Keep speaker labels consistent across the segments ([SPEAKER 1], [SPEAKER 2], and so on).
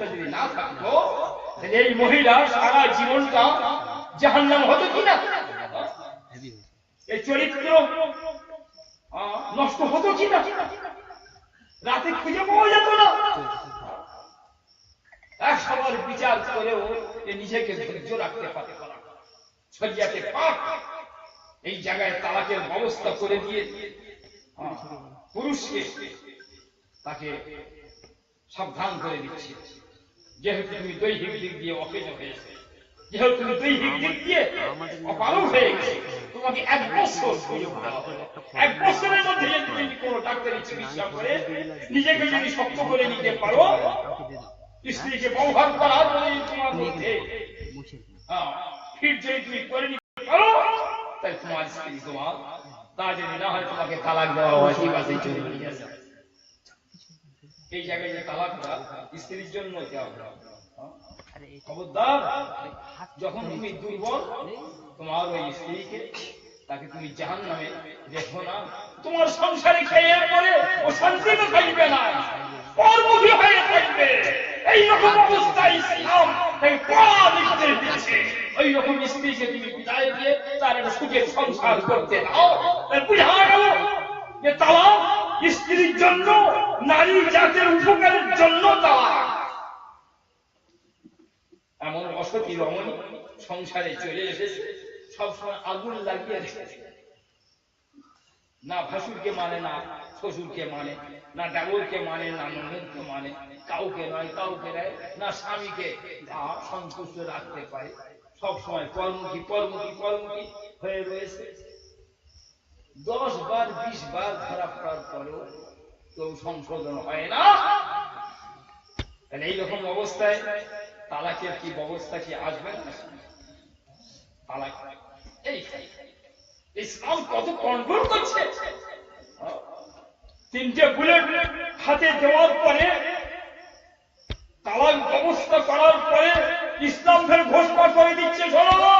[SPEAKER 1] অবস্থা যদি না থাকতো তাহলে এই মহিলা সারা জীবনটা জাহান্নাম হতো কিনা, এই চরিত্র নষ্ট হতো কিনা, রাতে খুঁজে পাওয়া যেত না। সবার বিচার করেও নিজেকে ধৈর্য রাখতে পারে না, শরিয়াতে পাক এই জায়গায় তালাকের ব্যবস্থা করে দিয়ে পুরুষকে তাকে সাবধান করে দিচ্ছে, যেহেতু তুমি দৈহিক দিক দিয়ে অকেজ হয়েছে, যেহেতু তুমি দৈহিক দিক দিয়ে অপারগ হয়ে গেছে, তোমাকে 1 বছর সুযোগ দেওয়া হলো। 1 বছরের মধ্যে যদি তুমি কোনো ডাক্তারি চিকিৎসা করে নিজেকে যদি শক্ত করে নিতে পারো, স্ত্রীকে ব্যবহার করার তোমার মধ্যে ফির যদি তুমি করে নিতে পারো, তাই তোমার স্ত্রী তোমার, তা যদি না হয় তোমাকে তালাক দেওয়া হয়, ঠিক আছে চলে নিয়ে যাবে। এই জায়গায় যে তালাকটা স্ত্রীর জন্য দেওয়া হয়, খবরদার যখন তুমি দুর্বল তোমার ওই স্ত্রীকে তাকে তুমি জাহান্নামে দেখো না, তোমার সংসারে খেয়ে পরে ও শান্তিতে থাকবে না, পরমুখী হয়ে থাকবে। এই রকম অবস্থায় ইসলাম তাই পরামর্শ দিচ্ছে, ওই রকম স্ত্রীকে তুমি বিদায় দিয়ে তার একটা সুখের সংসার করতে দাও। বুঝা গেল যে তালাক স্ত্রীর জন্য, নারী জাতের উপকারের জন্য তালাক। এমন অসতী রমণী সংসারে চলে এসেছে, সবসময় আগুন লাগিয়ে রেখেছে, না ভাসুরকে মানে, না শ্বশুরকে মানে, না ডাবলকে মানে, না ননদকে মানে, কাউকে নয় কাউকে নেয় না, স্বামীকে সন্তুষ্ট রাখতে পারে, সবসময় পরমুখী পরমুখী পরমুখী হয়ে রয়েছে। 10 বার 20 বার ধরা পড়ার পরেও কেউ সংশোধন হয় না। তাহলে এইরকম অবস্থায় তালাকের কি ব্যবস্থা কি আসবে না? তালাক ইসলাম কত কন্ট্রোল করছে। 3টে বুলেট হাতে দেওয়ার পরে, তালাক ব্যবস্থা করার পরে ইসলাম ফের ঘোষণা করে দিচ্ছে, শোনো,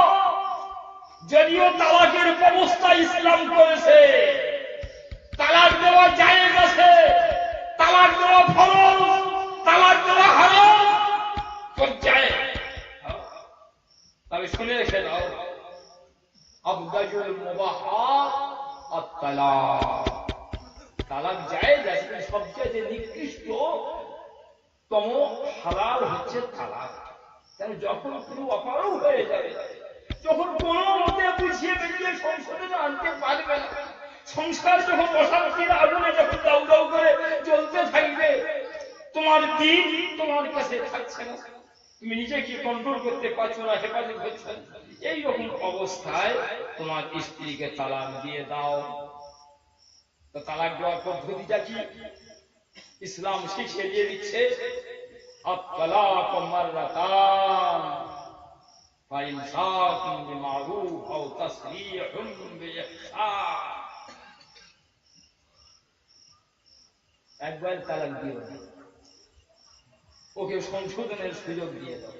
[SPEAKER 1] যদিও তালাকের ব্যবস্থা ইসলাম করেছে, তালাক দেওয়া জায়েজ আছে, তালাক দেওয়া ফরজ, তালাক দেওয়া হারাম, জায়েজ। তবে শুনে রেখে দাও, আফদালুল মুবাহাত আত-তালাক, তালাক জায়েজ আছে, সবচেয়ে নিকৃষ্টতম হালাল হচ্ছে তালাক। কারণ যখন পুরো অপারগ হয়ে যাবে, যখন কোনো মতে বুঝিয়ে বেরিয়ে সংসারে আনতে পারবে না, সংসার যখন অশান্তির আগুনে যখন দাউ দাউ করে চলতে থাকবে, তোমার দিন তোমার কাছে থাকছে না, তুমি নিজেকে কন্ট্রোল করতে পারছো না, হেফাজত হচ্ছে না, এইরকম অবস্থায় তোমার স্ত্রীকে তালাক দিয়ে দাও। তো তালাক দেওয়ার পদ্ধতিটা কি ইসলাম শিখিয়ে দিয়ে দিচ্ছে, আত-তালাকু মাররাতান ফাইমসাকুম বিমারুফ আও তাসরিহুম বিইহসান। একবার তালাক দিও না, ওকে সংশোধনের সুযোগ দিয়ে দাও।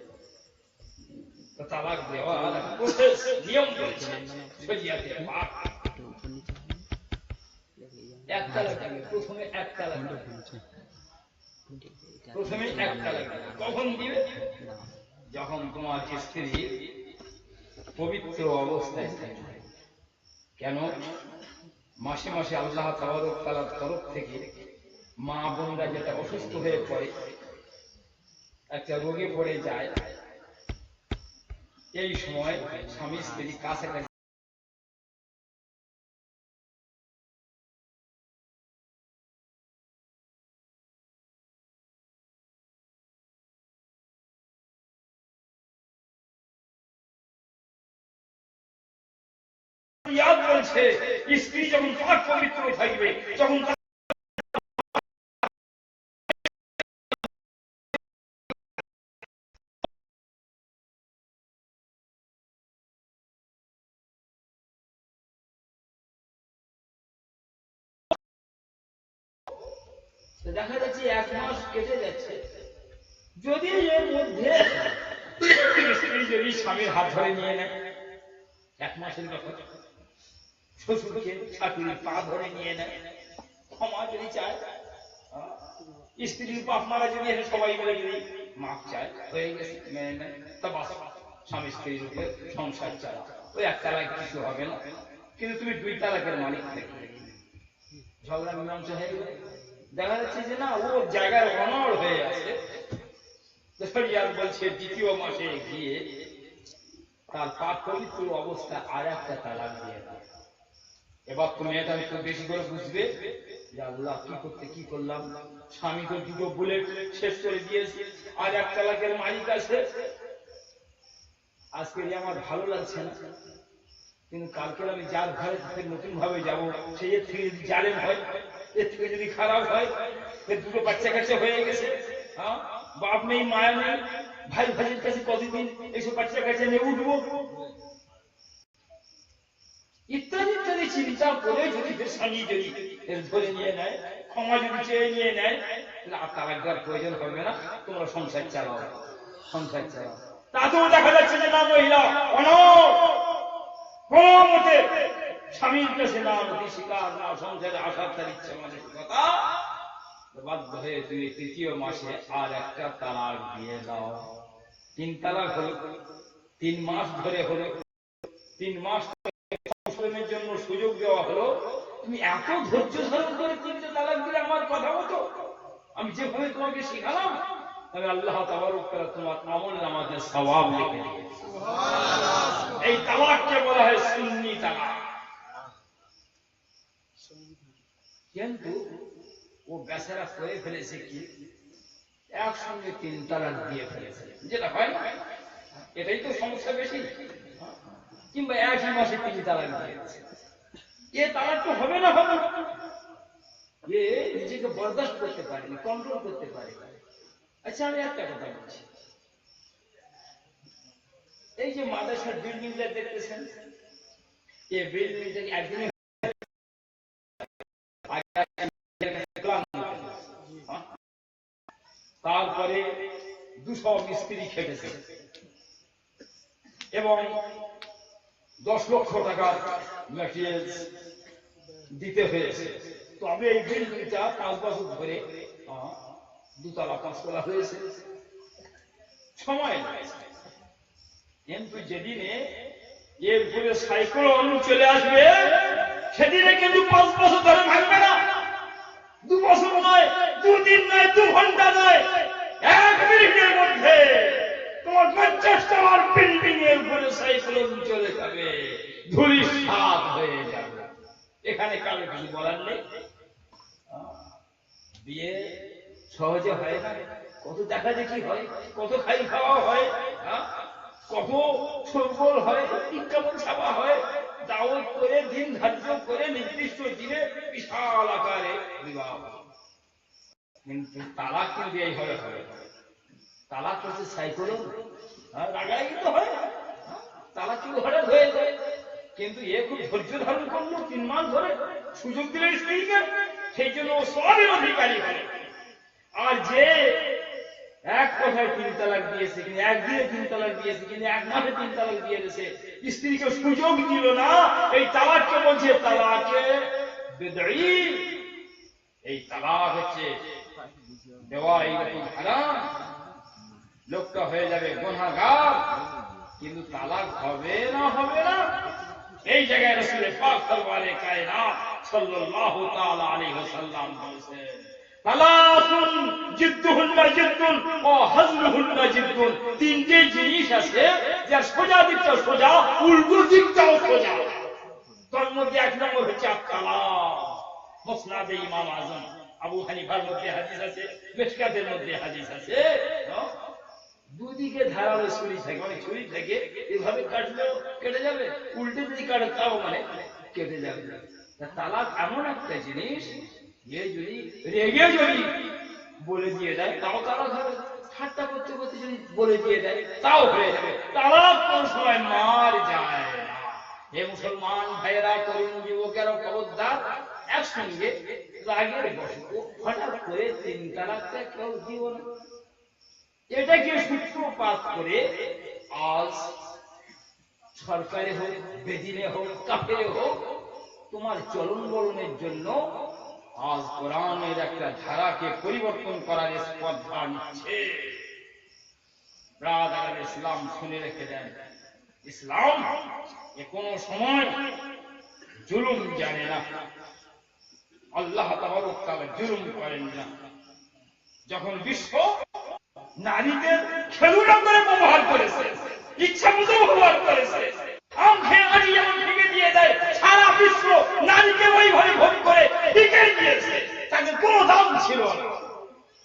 [SPEAKER 1] তো তালাক দেওয়ার প্রসেস নিয়ম রয়েছে শরিয়াতে পাক। এক তালাক দিবে, প্রথমে এক তালাক দিবে, প্রথমে এক তালাক দিবে। কখন দিবে? যখন তোমার স্ত্রী পবিত্র অবস্থায় থাকবে। কেন? মাসে মাসে আল্লাহ তাবারক তাআলার তরফ থেকে মা বোনরা যেটা অসুস্থ হয়ে পড়ে, একটা রোগে পড়ে যায়, এই সময় স্বামী স্ত্রী কাছাকাছি বলছে, স্ত্রী যখন পাক পবিত্র থাকবে, যখন দেখা যাচ্ছে 1 মাস কেটে যাচ্ছে, যদি এর মধ্যে স্ত্রী যদি স্বামীর হাত ধরে নিয়ে নেয়, 1 মাসের ব্যাপার, শ্বশুরকে শাশুড়ির পা ধরে নিয়ে নেয়, ক্ষমা যদি চায়, স্ত্রীর বাপ মারা যদি সবাই মিলে যদি মাপ চায়, হয়ে গেছে, মেনে নেয়, তা বাস স্বামী স্ত্রীর উপরে সংসার চালা। ওই এক তালাক কিছু হবে না, কিন্তু তুমি 2 তালাকের মালিক থেকে ঝগড়া মীমাংসা হয়ে গেল। দেখা যাচ্ছে যে না, ও জায়গার অনড় হয়ে আছে। বলছে 2য় মাসে গিয়ে তার পাক পবিত্র অবস্থা আর একটা তালাক দিয়ে দেয়। এবার তুমি এটা একটু বেশি করে বুঝবে যে আল্লাহ কি করলাম, স্বামী তো 2টো বুলেট শেষ করে দিয়েছে, আর এক তালাকের মালিক আছে। আজকে আমার ভালো লাগছে না, কিন্তু কালকে আমি যার ঘরে থেকে নতুন ভাবে যাবো, সেই এর থেকে যদি জালেম হয়, এর থেকে যদি খারাপ হয়, 2টো বাচ্চা কাছে হয়ে গেছে, হ্যাঁ, বাপ নেই মায়া নেই, ভাই ভাইয়ের কাছে কতদিন এইসব বাচ্চা কাছে নিয়ে উঠবো, ইত্যাদি ইত্যাদি চিন্তা করে যদি স্বামী যদি ধরে নিয়ে নেয়, ক্ষমা যদি চেয়ে নিয়ে নেয়, তাহলে আর তালাক দেওয়ার প্রয়োজন হবে না, তোমরা সংসার চালাও, সংসার চালাও। তাতেও দেখা যাচ্ছে যে না, মহিলা কোন মতে স্বামীর কাছে না নদী শিকার, না সংসারে আসার তার ইচ্ছে মানসিকতা, বাধ্য হয়ে তুমি 3য় মাসে আর একটা তালাক দিয়ে দাও। 3 তালাক হলো, 3 মাস ধরে হলো, 3 মাস সংশোধনের জন্য সুযোগ দেওয়া হলো। তুমি এত ধৈর্য ধারণ করে 3টে তালাক দিলে আমার কথা মতো, আমি যেভাবে তোমাকে শিখালাম, আমি আল্লাহ তাবারক তাআলা তোমার আমলনামাতে সওয়াব লিখে দিয়েছি। সুবহানাল্লাহ। এই তালাককে বলা হয় সুন্নি তালাক। কিন্তু ও বেচারা করে ফেলেছে কি, একসঙ্গে 3 তালাক দিয়ে ফেলেছে, যেটা হয় না, এটাই তো সমস্যা বেশি। কিংবা একই মাসে 3 তালাক দিয়েছে, এ তালাক তো হবে না, হবে না, এ নিজেকে বরদাস্ত করতে পারেনি, কন্ট্রোল করতে পারে। আচ্ছা, আমি একটা কথা বলছি, এই যে মাদ্রাসার বিল্ডিংটা দেখতেছেন, এই বিল্ডিংটাকে একদিনে তারপরে 200 মিস্ত্রি খেটেছে এবং 10 লক্ষ টাকার ম্যাটেরিয়াল দিতে হয়েছে, তবে এই বিল্ডিংটা 5 বছর ধরে 2 তলা 5 তলা হয়েছে, সময় লাগছে। কিন্তু যেদিনে এর উপরে সাইক্লোন চলে আসবে, সেদিনে কিন্তু 5 বছর ধরে ভাঙবে না, 2 বছর নয়, 2 দিন নয়, 2 ঘন্টা নয়, 1 মিনিটের মধ্যে তোমার 50 তলার বিল্ডিং এর উপরে সাইক্লোন চলে যাবে, ধূলিসাৎ হয়ে যাবে। এখানে কারো কিছু বলার নেই। বিয়ে সহজে হয় না, কত দেখা দেখি হয়, কত খাই খাওয়া হয়, কত সরবল হয়, বিজ্ঞাপন ছাপা হয়, দাওয়াত করে দিন ধার্য করে নির্দিষ্ট দিনে বিশাল আকারে বিবাহ। কিন্তু তালাক কিন্তু এইভাবে হয়, তালাক হচ্ছে সাইক্লোন, রাগাই কিন্তু হয়, তালাক কিন্তু হঠাৎ হয়ে যায়। কিন্তু এ খুব ধৈর্য ধারণ করলো 3 মাস ধরে, সুযোগ দিলে স্ত্রীকে, সেই জন্য সবের অধিকারী হয়। আর যে এক কথায় 3 তালাক দিয়েছে, কিন্তু একদিনে 3 তালাক দিয়েছে, কিন্তু 1 মাসে 3 তালাক দিয়ে দিয়েছে, স্ত্রীকে সুযোগ দিল না, এই তালাককে বলছে তালাকে বিদঈ। এই তালাক হচ্ছে দেওয়া এইরকম হারাম, লোকটা হয়ে যাবে গুনাহগার, কিন্তু তালাক হবে না, হবে না। এই জায়গায় রাসূল পাক সরওয়ারে কায়নাত সাল্লাল্লাহু তাআলা আলাইহি ওয়াসাল্লাম বলেছেন, তালাকুন জিদ্দুহুন্না জিদ্দুন ওয়া হাজলুহুন্না জিদ্দুন। 3টে জিনিস আছে, যার সোজা দিকটা সোজা, উল্টো দিকটাও সোজা। তার মধ্যে 1 নম্বর হচ্ছে তালাক। মুসনাদে ইমাম আযম আবু হানিফার মধ্যে হাদিস আছে, মিশকাতের মধ্যে হাদিস আছে, দুদিকে ধারালো ছুরি থাকে, মানে ছুরি থেকে এভাবে কাটলেও কেটে যাবে, উল্টে যদি কাটে তাও মানে কেটে যাবে। তালাক এমন একটা জিনিস, যে যদি রেগে যদি বলে দিয়ে দেয় তাও তালাক হবে, ঠাট্টা করতে করতে যদি বলে দিয়ে দেয় তাও হয়ে যাবে। তালাক কোন সময় মার যায় না। হে মুসলমান ভাইয়েরা, তরুণ যুবকেরা, খবরদার, একসঙ্গে রাগের বশত হঠাৎ করে 3 তালাকটা কেউ দিও না। এটাকে সূত্রপাত করে আজ সরকারে হোক, বেদিনে হোক, কাফেরে হোক, তোমার চলন বলনের জন্য আজ কোরআনের একটা ধারাকে পরিবর্তন করার স্পর্ধা নিচ্ছে। ইসলাম শুনে রেখে দেন, ইসলাম এ কোনো সময় জুলুম জানে না। আল্লাহ তাবারক তাআলা জুলুম করেন না। যখন বিশ্ব নারীদের খেলুড়া করে ব্যবহার করেছে, ইচ্ছা মতো ব্যবহার করেছে, আম খেয়ে আজ যেমন ভেঙে দিয়ে দেয়, সারা বিশ্ব নারীকে ওইভাবে ভোগ করে টিকে দিয়েছে, তাদের কোনো দাম ছিল না।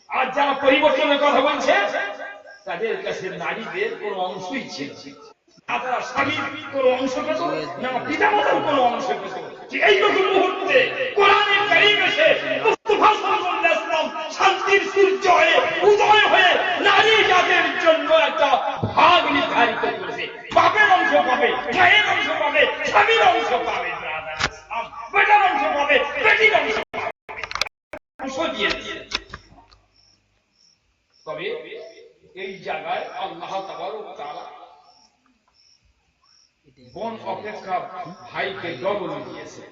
[SPEAKER 1] আর যারা পরিবর্তনের কথা বলছে তাদের কাছে নারীদের কোনো অংশই ছিল না, তারা স্বামীর কোনো অংশ পেত না, পিতামাতার কোনো অংশ পেত। ঠিক এইরকম মুহূর্তে কোরআনে কারীম এসে মুস্তাফা সাল্লাল্লাহু আলাইহি ওয়াসাল্লাম শান্তির সূর্য হয়ে উদয় হয়ে নারী জাতির জন্য একটা ভাগ নির্ধারিত করেছে। বাপের অংশ পাবে, মায়ের অংশ পাবে, স্বামীর অংশ পাবে, বেটার অংশ পাবে, বেটির অংশ পাবে, অংশ দিয়েছে। তবে এই জায়গায় আল্লাহ তাবারক তাআলা বোন অপেক্ষা ভাইকে ডবল দিয়েছে।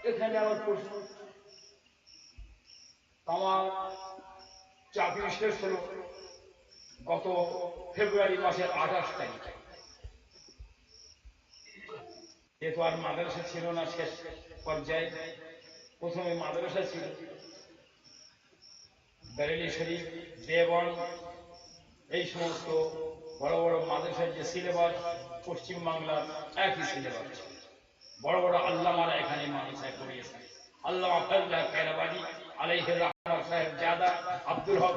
[SPEAKER 1] এখানে আমার প্রশ্ন, আমার চাকরি শেষ হলো গত ফেব্রুয়ারি মাসের 28 তারিখে। যেহেতু আর মাদ্রাসা ছিল না, শেষ পর্যায়ে প্রথমে মাদ্রাসা ছিল বেরেলি শরীফ, দেওবন্দ, এই সমস্ত বড় বড় মাদ্রাসার যে সিলেবাস পশ্চিম বাংলার একই সিলেবাস ছিল। বড় বড় আল্লামারা এখানে মাদ্রাসায় পড়িয়েছে। আল্লামা ফজলুল্লাহ খায়রাবাদী আলাইহি রাহমাত সাহেব জাদা, আব্দুল হক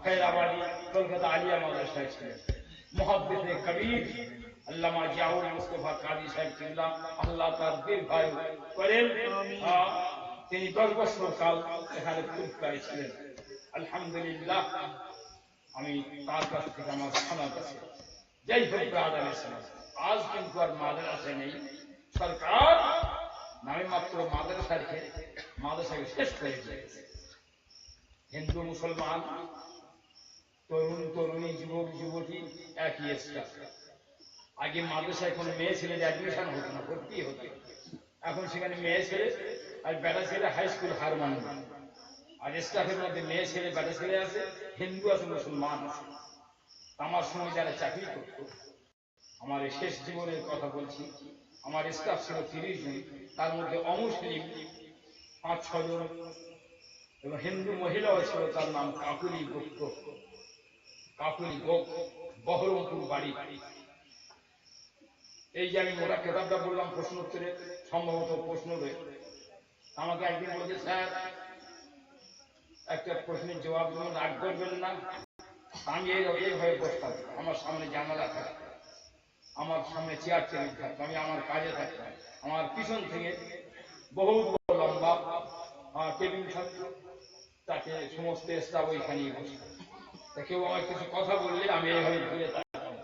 [SPEAKER 1] খায়রাবাদী কলকাতা আলিয়া মাদ্রাসায় ছিলেন। মুহাদ্দিস কবির আল্লামা জিয়াউল মুস্তাফা কাজী সাহেব কিবলা আল্লাহ তার দীর্ঘায়ু করেন, তিনি 10 বছর কাল এখানে খুতবায় ছিলেন। আলহামদুলিল্লাহ, আমি তার কাছ থেকে আমার শোনা কাছে। যাই হোক ব্রাদার ইসলাম, আজ কিন্তু আর মাদ্রাসা নেই। সরকার নামে মাত্র মাদ্রাসাকে শেষ করে দিয়েছে। হিন্দু মুসলমান, তরুণ তরুণী, যুবক যুবতী একই স্টাফ। আগে মাদ্রাসায় কোনো মেয়ে ছেলের অ্যাডমিশন হতো না, ভর্তি হতো। এখন সেখানে মেয়ে ছেলে আর বেটা ছেলে হাই স্কুল হার মানবে। আর স্টাফের মধ্যে মেয়ে ছেলে বেটা ছেলে আছে, হিন্দু আছে, মুসলমান আছে। আমার সঙ্গে যারা চাকরি করত, আমার এই শেষ জীবনের কথা বলছি, আমার স্টাফ ছিল 30 জন, তার মধ্যে অমুসলিম 5-6 জন এবং হিন্দু মহিলাও ছিল। তার নাম কাকুলি গুপ্ত, কাকুলি গোপ, বহরমপুর বাড়ি। এই যে আমি মোটা কেতাবটা বললাম প্রশ্ন উত্তরে, সম্ভবত প্রশ্ন রয়েছে। আমাকে একদিন বলছে, স্যার একটা প্রশ্নের জবাব দেবেন, রাগ করবেন না। আমি এইভাবে বসতাম, আমার সামনে জানালা থাকতো, আমার সামনে চেয়ার টেবিল থাকতো, আমি আমার কাজে থাকতাম। আমার পিছন থেকে বহু লম্বা টেবিল থাকতো, তাকে সমস্ত স্টাফ ওইখানেই বসতো। তা কেউ আমার কিছু কথা বললে আমি এইভাবে ঘুরে থাকতাম।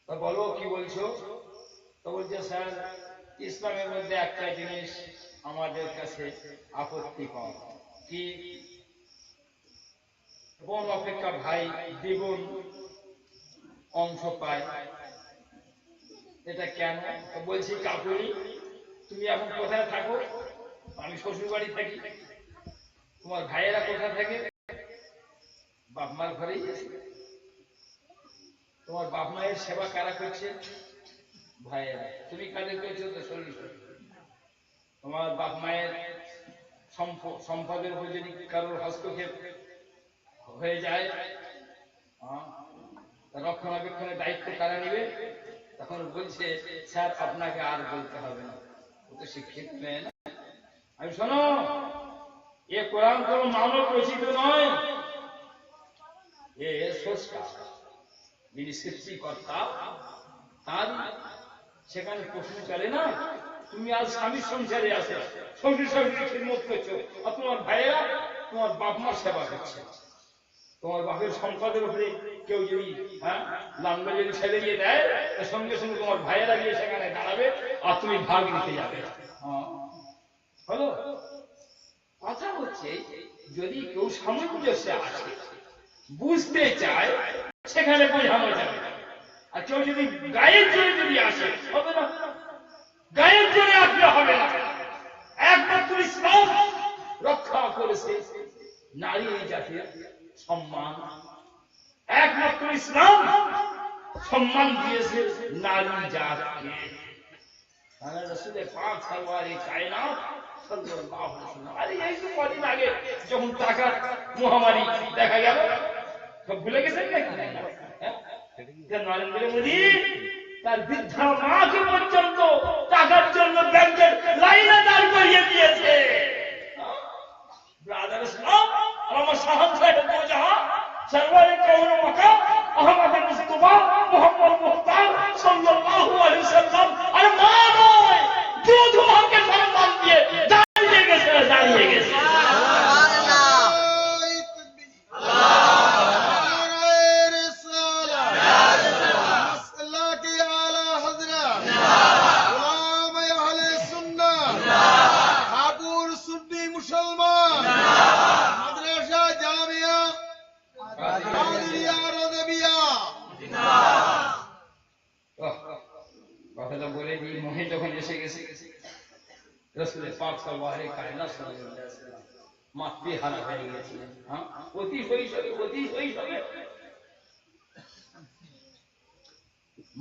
[SPEAKER 1] তা বলো কি বলছো? তো বলছে, স্যার ইসলামের মধ্যে একটা জিনিস আমাদের কাছে আপত্তিকর। কি? বোন অপেক্ষা ভাই দ্বিগুণ অংশ পায়, এটা কেন? বলছি, কাকুলি তুমি এখন কোথায় থাকো? আমি শ্বশুর বাড়ি থাকি। তোমার ভাইয়েরা কোথায় থাকে? বাপ মার ঘরেই আছে। তোমার বাপ মায়ের সেবা কারা করছে? ভাইয়েরা। তুমি কাদের করছো? তো শরীর। তোমার বাপ মায়ের সম্পদের উপর যদি কারোর হস্তক্ষেপ হয়ে যায়, রক্ষণাবেক্ষণের দায়িত্ব কারা নেবে? তখন বলছে, স্যার আপনাকে আর বলতে হবে না, ও তো শিক্ষিত মেয়ে না। আমি শোনো, এ কোরআন কোন মানব রচিত নয়, এ স্রষ্টা যিনি সৃষ্টিকর্তা, তার সেখানে প্রশ্ন চলে না। তুমি আজ স্বামীর সংসারে আসো, শ্বশুর শাশুড়ির খিদমত করছো, আর তোমার ভাইয়েরা তোমার বাপ মার সেবা করছে। তোমার বাপের সম্পদের উপরে কেউ যদি লাঙ্গল যদি ছেড়ে দিয়ে দেয়, সঙ্গে সঙ্গে তোমার ভাইয়েরা গিয়ে সেখানে দাঁড়াবে আর তুমি ভাগ নিতে যাবে। হলো কথা হচ্ছে, যদি কেউ সামঞ্জস্যে আসে, বুঝতে চায়, সেখানে বোঝানো যাবে। আর কেউ যদি গায়ের জোরে যদি আসে, হবে না। গায়ের জোরে আসলে হবে না। একমাত্র ইসলাম রক্ষা করেছে নারী জাতির সম্মান। একমাত্র ইসলাম সম্মান দিয়েছে নারী জাতিকে। রাসূলের পাক সরওয়ারে কায়নাত সাল্লাল্লাহু আলাইহি ওয়াসাল্লাম, আরে এই তো কদিন আগে যখন টাকার মহামারী দেখা গেল, সব ভুলে গেছেন নাকি? নরেন্দ্র মোদী তার বৃদ্ধা মাকে পর্যন্ত টাকার জন্য ব্যাংকের লাইনে দাঁড় করিয়ে দিয়েছে। ব্রাদার ইসলাম, আমার শাহজাহান বোঝা সরওয়ারে কাউন মাকাম আহমদ মুস্তাফা মুহাম্মদ মুখতার সাল্লাল্লাহু আলাইহি ওয়াসাল্লাম আর মা নয় দুধ মাকে সম্মান দিয়ে দাঁড়িয়ে গেছে, দাঁড়িয়ে গেছে। কথাটা বলে দিই, মহে যখন এসে গেছে রাসূলের পাক সরওয়ারে কায়নাত সাল্লাল্লাহু আলাইহি ওয়াসাল্লাম মাতৃহারা হয়ে গেছিলেন। অতি শৈশবে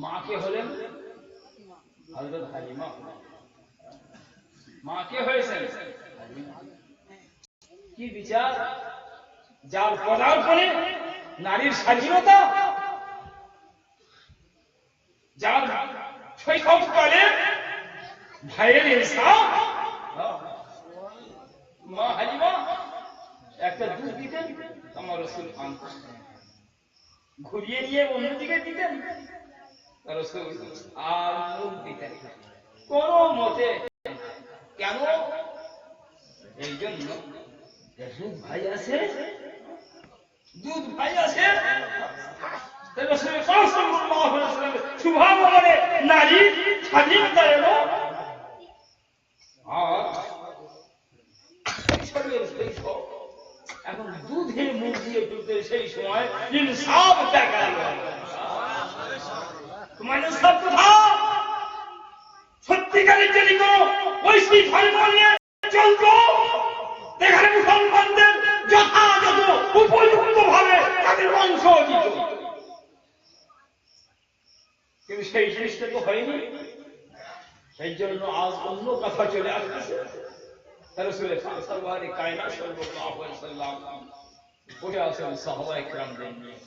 [SPEAKER 1] মাকে হলেন হযরত হালিমা। মাকে হয়েছেন কি বিচার! যার পদার্পণে নারীর স্বাধীনতা, যার শৈশবকালে ভাইয়ের ইনসাফ, মা হালিমা একটা দুধ দিতেন, আমার রাসূল আনতেন, ঘুরিয়ে নিয়ে অন্যদিকে দিতেন, রাসূল আর মুখ দিতেন কোন মতে। কেন? এই জন্য দুধ ভাই আছে, দুধ ভাই আছে। নারী স্বাধীনতা এলো, আর এখন দুধে মুখ দিয়ে তুলতে সেই সময় ইনসাফ দেখা গেল। তোমার ইনসাফ কোথাও? সত্যিকারের যদি কোনো ঐশী ধর্ম নিয়ে চলতো, এখানে মুসলমানদের যথাযথ উপযুক্ত ভাবে তাদের অংশ দিত, কিন্তু সেই জিনিসটা তো হয়নি। সেই জন্য আজ অন্য কথা চলে আসছে। রাসূলের পাক সরওয়ারে কায়নাত সাল্লাল্লাহু আলাইহি ওয়াসাল্লাম বসে আছেন সাহাবায়ে কেরামদের নিয়ে।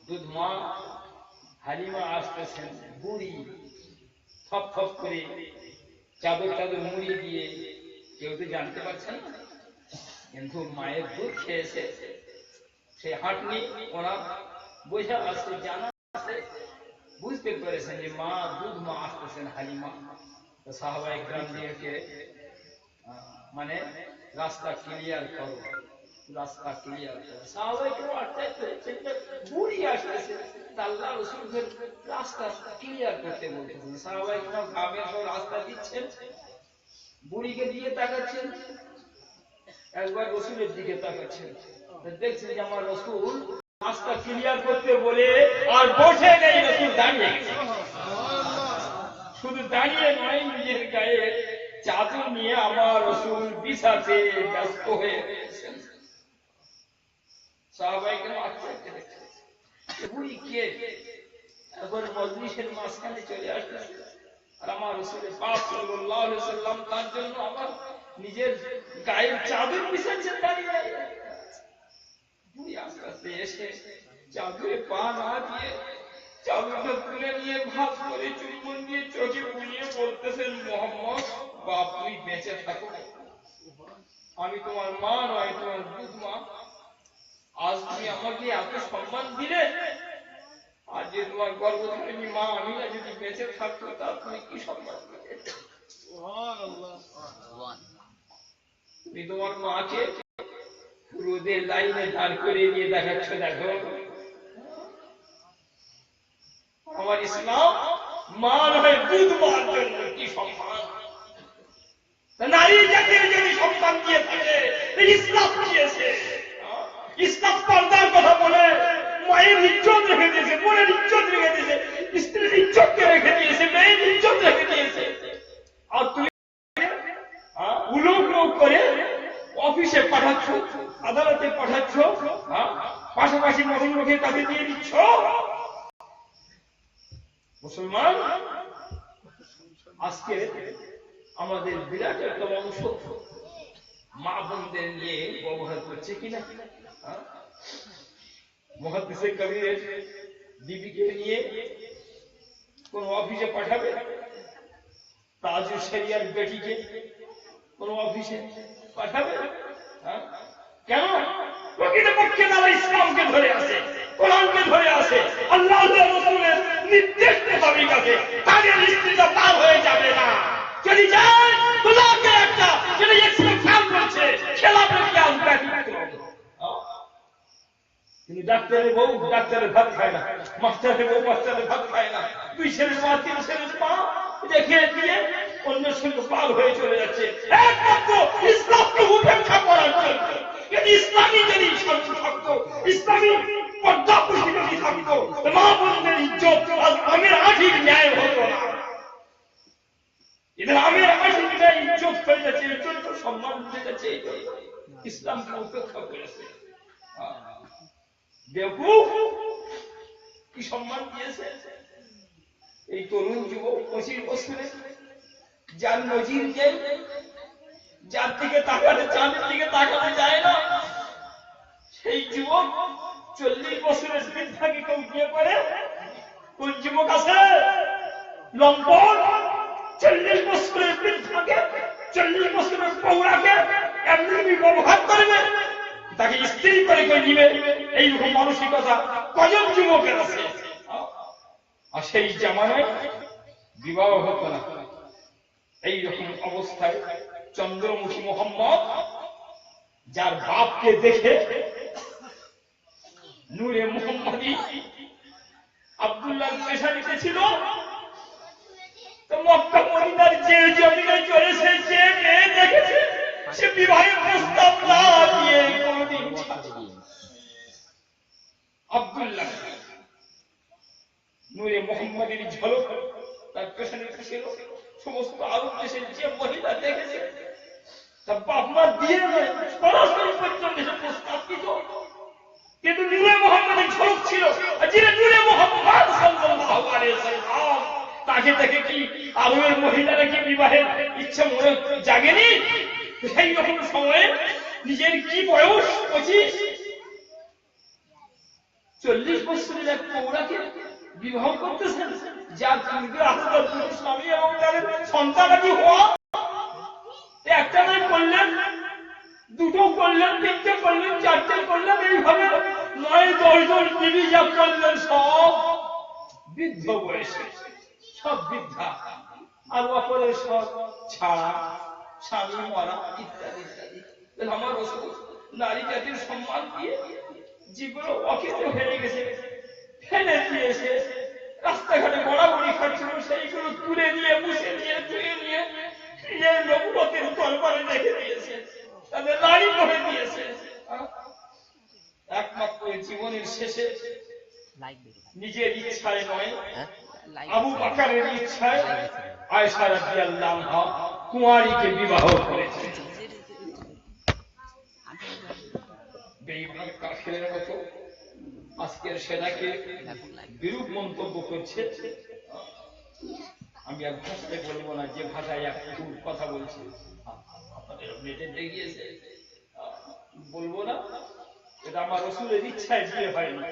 [SPEAKER 1] দুধ মা হালিমা আসতেছেন, বুড়ি থপ থপ করে চাদর মুড়ি দিয়ে, কেউ তো জানতে পারছে না, কিন্তু মায়ের দুধ খেয়েছে, সে হাঁটনি ওনার বোঝা আছে, জানা আছে, বুঝতে পেরেছেন যে মা দুধ মা আসতেছেন হালিমা। তো সাহাবায়ে কেরামদেরকে মানে রাস্তা ক্লিয়ার করো, রাস্তা ক্লিয়ার করো। সাহাবায়ে কেরাম বুড়ি আসতেছে, আল্লাহ রাসূলের রাস্তা ক্লিয়ার করতে বলতেছেন। সাহাবায়ে কেরাম ভাবে সব রাস্তা দিচ্ছেন, বুড়িকে দিয়ে তাকাচ্ছেন, একবার রাসূলের দিকে তাকাচ্ছেন, দেখছেন যে আমার রাসূল রাস্তা ক্লিয়ার করতে বলে আর বসে নেই, রাসূল দাঁড়িয়ে গেছে। শুধু দাঁড়িয়ে নয়, নিজের গায়ে চাদর নিয়ে আমার রাসূল বিছাতে ব্যস্ত হয়ে গেছেন। সাহাবায়ে কেরাম আশ্চর্য দেখছেন, বুড়ি কে এখন মজলিসের মাঝখানে চলে আসছে, আর আমার রাসূলের পাক সাল্লাল্লাহু আলাইহি ওয়াসাল্লাম তার জন্য আবার নিজের গায়ের চাদর বিছাচ্ছেন দাঁড়িয়ে। বুড়ি আস্তে আস্তে এসে চাদরে পা না দিয়ে চাদরটা তুলে নিয়ে ভাত করে চুম্বন দিয়ে চোখে বুলিয়ে বলতেছেন, মুহাম্মদ বাপ, তুই বেঁচে থাকো, আমি তোমার মা নয়, তোমার দুধ মা। আজ তুমি আমাকে এত সম্মান দিলে, আর যে তোমার গর্ভধারিণী মা আমিনা যদি বেঁচে থাকতো, তার তুমি কি সম্মান দিলে? তুমি তোমার মাকে রোদের লাইনে দাঁড় করে নিয়ে দেখাচ্ছ, দেখো আমার ইসলাম মা নয় দুধ মার জন্য কি সম্মান। নারী জাতির যদি সম্মান দিয়ে থাকে, ইসলাম দিয়েছে। ইসলাম পর্দার কথা বলে মায়ের ইজ্জত রেখে দিয়েছে, বোনের ইজ্জত রেখে দিয়েছে, স্ত্রীর ইজ্জতকে রেখে দিয়েছে, মেয়ের ইজ্জত রেখে দিয়েছে। আর তুমি উলুগ্ন করে অফিসে পাঠাচ্ছ, আদালতে পাঠাচ্ছ, পাশাপাশি মহিলাকে কাছে দিয়ে দিচ্ছ। মুসলমান আজকে আমাদের বিরাট একটা অংশ মা বোনদের নিয়ে ব্যবহার করছে কিনা। মুহাদ্দিসে কবিরের বিবিকে নিয়ে কোন অফিসে পাঠাবে, তাজুল শরিয়ার বেটিকে কোন অফিসে পাঠাবে? কেন? প্রকৃতপক্ষে তারা ইসলামকে ধরে আছে, কোরআনকে ধরে আছে, আল্লাহ রাসূলের নির্দেশ মোতাবেক আছে। তাদের স্ত্রীটা পার হয়ে যাবে না। যদি যায় খোদাকে একটা যদি ইসলাম কাম করছে খেলাফে কি আসবে কি হবে? তিনি ডাক্তারের বউ ডাক্তারের ভাত খায় না, মাস্টারের বউ মাস্টারের ভাত খায় না, দুই ছেলের মা তিন ছেলের মা রেখে দিয়ে অন্য সঙ্গে পার হয়ে চলে যাচ্ছে একমাত্র ইসলামকে উপেক্ষা করার জন্য। যদি ইসলামী যদি শান্তি থাকতো, ইসলামী পর্দাপুষি যদি থাকতো, মা বোনদের ইজ্জত আমের আঠির ন্যায় হতো না। এদের আমের আঠির ন্যায় ইজ্জত হয়ে যাচ্ছে, ইজ্জত সম্মান হয়ে যাচ্ছে, ইসলামকে উপেক্ষা করেছে। বেকুফ কি সম্মান দিয়েছে এই তরুণ যুবক 25 বছরে, যার নজির নেই, যার দিকে তাকাতে চাঁদের দিকে তাকাতে যায় না, সেই যুবক 40 বছরের বৃদ্ধাকে কেউ বিয়ে করে? কোন যুবক আছে লম্পট 40 বছরের বৃদ্ধাকে, 40 বছরের পৌরাকে এমনি ব্যবহার করবে, তাকে স্ত্রী করে কেউ নিবে? এইরকম মানসিকতা কজন যুবকের আছে? আর সেই জামানায় বিবাহ হতো না। এইরকম অবস্থায় চন্দ্রমুখী মোহাম্মদ, যার বাপকে দেখে নূরে মুহাম্মদী আব্দুল্লাহ পেশানিতে ছিল, তো মক্কা মদিনার যে জমিনে চলেছে, যে মেয়ে দেখেছে, সে বিবাহের প্রস্তাব না দিয়ে কোনদিন আব্দুল্লাহ নূরে মুহাম্মদের ঝলক তার পেছনে ছিল। সমস্ত আরব দেশের যে মহিলা দেখেছে, তার বাপ মা দিয়ে সরাসরি পর্যন্ত এসে প্রস্তাব দিত, কিন্তু নূরে মুহাম্মদের ঝলক ছিল। যে নূরে মুহাম্মদ সাল্লাল্লাহু আলাইহি ওয়াসাল্লাম, তাকে দেখে কি আরবের মহিলারা কি বিবাহের ইচ্ছা মনে জাগেনি? সেই রকম সময়ে নিজের কি বয়স 25, 40 বছরের এক পৌরাকে বিবাহ করতেছেন, যার পূর্বে আপনার দুটো স্বামী এবং তাদের সন্তানাদি হওয়া। একটা নয় করলেন, দুটো করলেন, তিনটে করলেন, চারটে করলেন, এইভাবে 9-10 জন বিবি যা করলেন, সব বৃদ্ধ বয়সে, সব বৃদ্ধা, আর অপরের সব ছাড়া, স্বামী মরা ইত্যাদি ইত্যাদি। আমার রাসূল নারী জাতির সম্মান দিয়ে যেগুলো অকেজো হয়ে গেছে ফেলে দিয়েছে, রাস্তাঘাটে বড়াবড়ি খাচ্ছিল, সেইগুলো তুলে নিয়ে মুছে নিয়ে ধুয়ে নিয়ে নিজের নবুয়তের দরবারে রেখে দিয়েছে, তাদের নারী করে দিয়েছে। একমাত্র জীবনের শেষে নিজের ইচ্ছায় নয়, আবু বকরের ইচ্ছায় আয়েশা রাদিয়াল্লাহু আনহা কুমারীকে বিবাহ করেছে। বেঈমান কাফেরের মতো আজকের সেনাকে বিরূপ মন্তব্য করছে। আমি আর ভাষায় বলবো না, যে ভাষায় একটু কথা বলছি আপনাদের নেটে দেখিয়েছে, বলবো না। এটা আমার রাসূলের ইচ্ছায় বিয়ে হয়নি,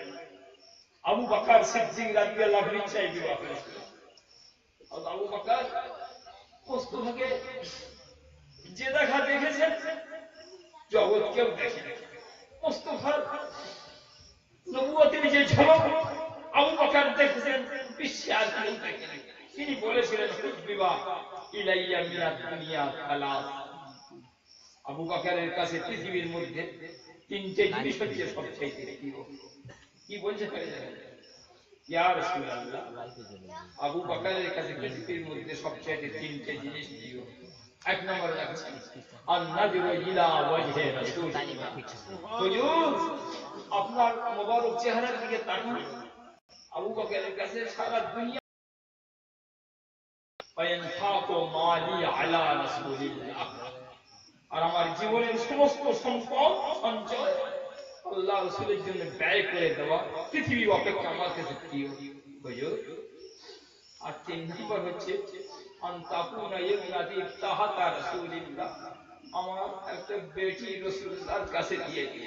[SPEAKER 1] আবু বকর সিদ্দিক রাদিয়াল্লাহু আনহু ইচ্ছায় বিবাহ হয়েছিল। আবু বকর মুস্তফাকে যে দেখা দেখেছেন জগৎ কেউ দেখেনি। মুস্তফার নবুয়তের যে ঝলক আবু বকর দেখেছেন, বিশ্বে আর কেউ দেখেনি। তিনি বলেছিলেন হুব্বিবা ইলাইয়া মিনাদ দুনিয়া খালাস। আবু বকরের কাছে পৃথিবীর মধ্যে তিনটে জিনিস হচ্ছে সবচেয়ে প্রিয়। কি বলছে ইয়া রাসূলুল্লাহ, আবু বকরের কাছে পৃথিবীর মধ্যে সবচেয়ে তিনটে জিনিস প্রিয়। এক নম্বর আছে আন-নাযরু ইলা ওয়াজহি রাসূলিল্লাহ। হুজুর, আপনার মোবারক চেহারার দিকে তাকান। আবু বকরের কাছে সারা দুনিয়া ওয়াইনফাকু মালি আলা রাসূলিল্লাহ, আর আমার জীবনের সমস্ত সম্পদ সঞ্চয় আল্লাহ রাসূলের জন্য ব্যয় করে দেওয়া পৃথিবী অপেক্ষা আমার কাছে প্রিয়। হুজুর, আর 3 নম্বর হচ্ছে আনতাকুনা ইয়াদি তাহাতা রাসূলিল্লাহ, আমার একটা বেটি রাসূলুল্লাহর কাছে দিয়ে দিব।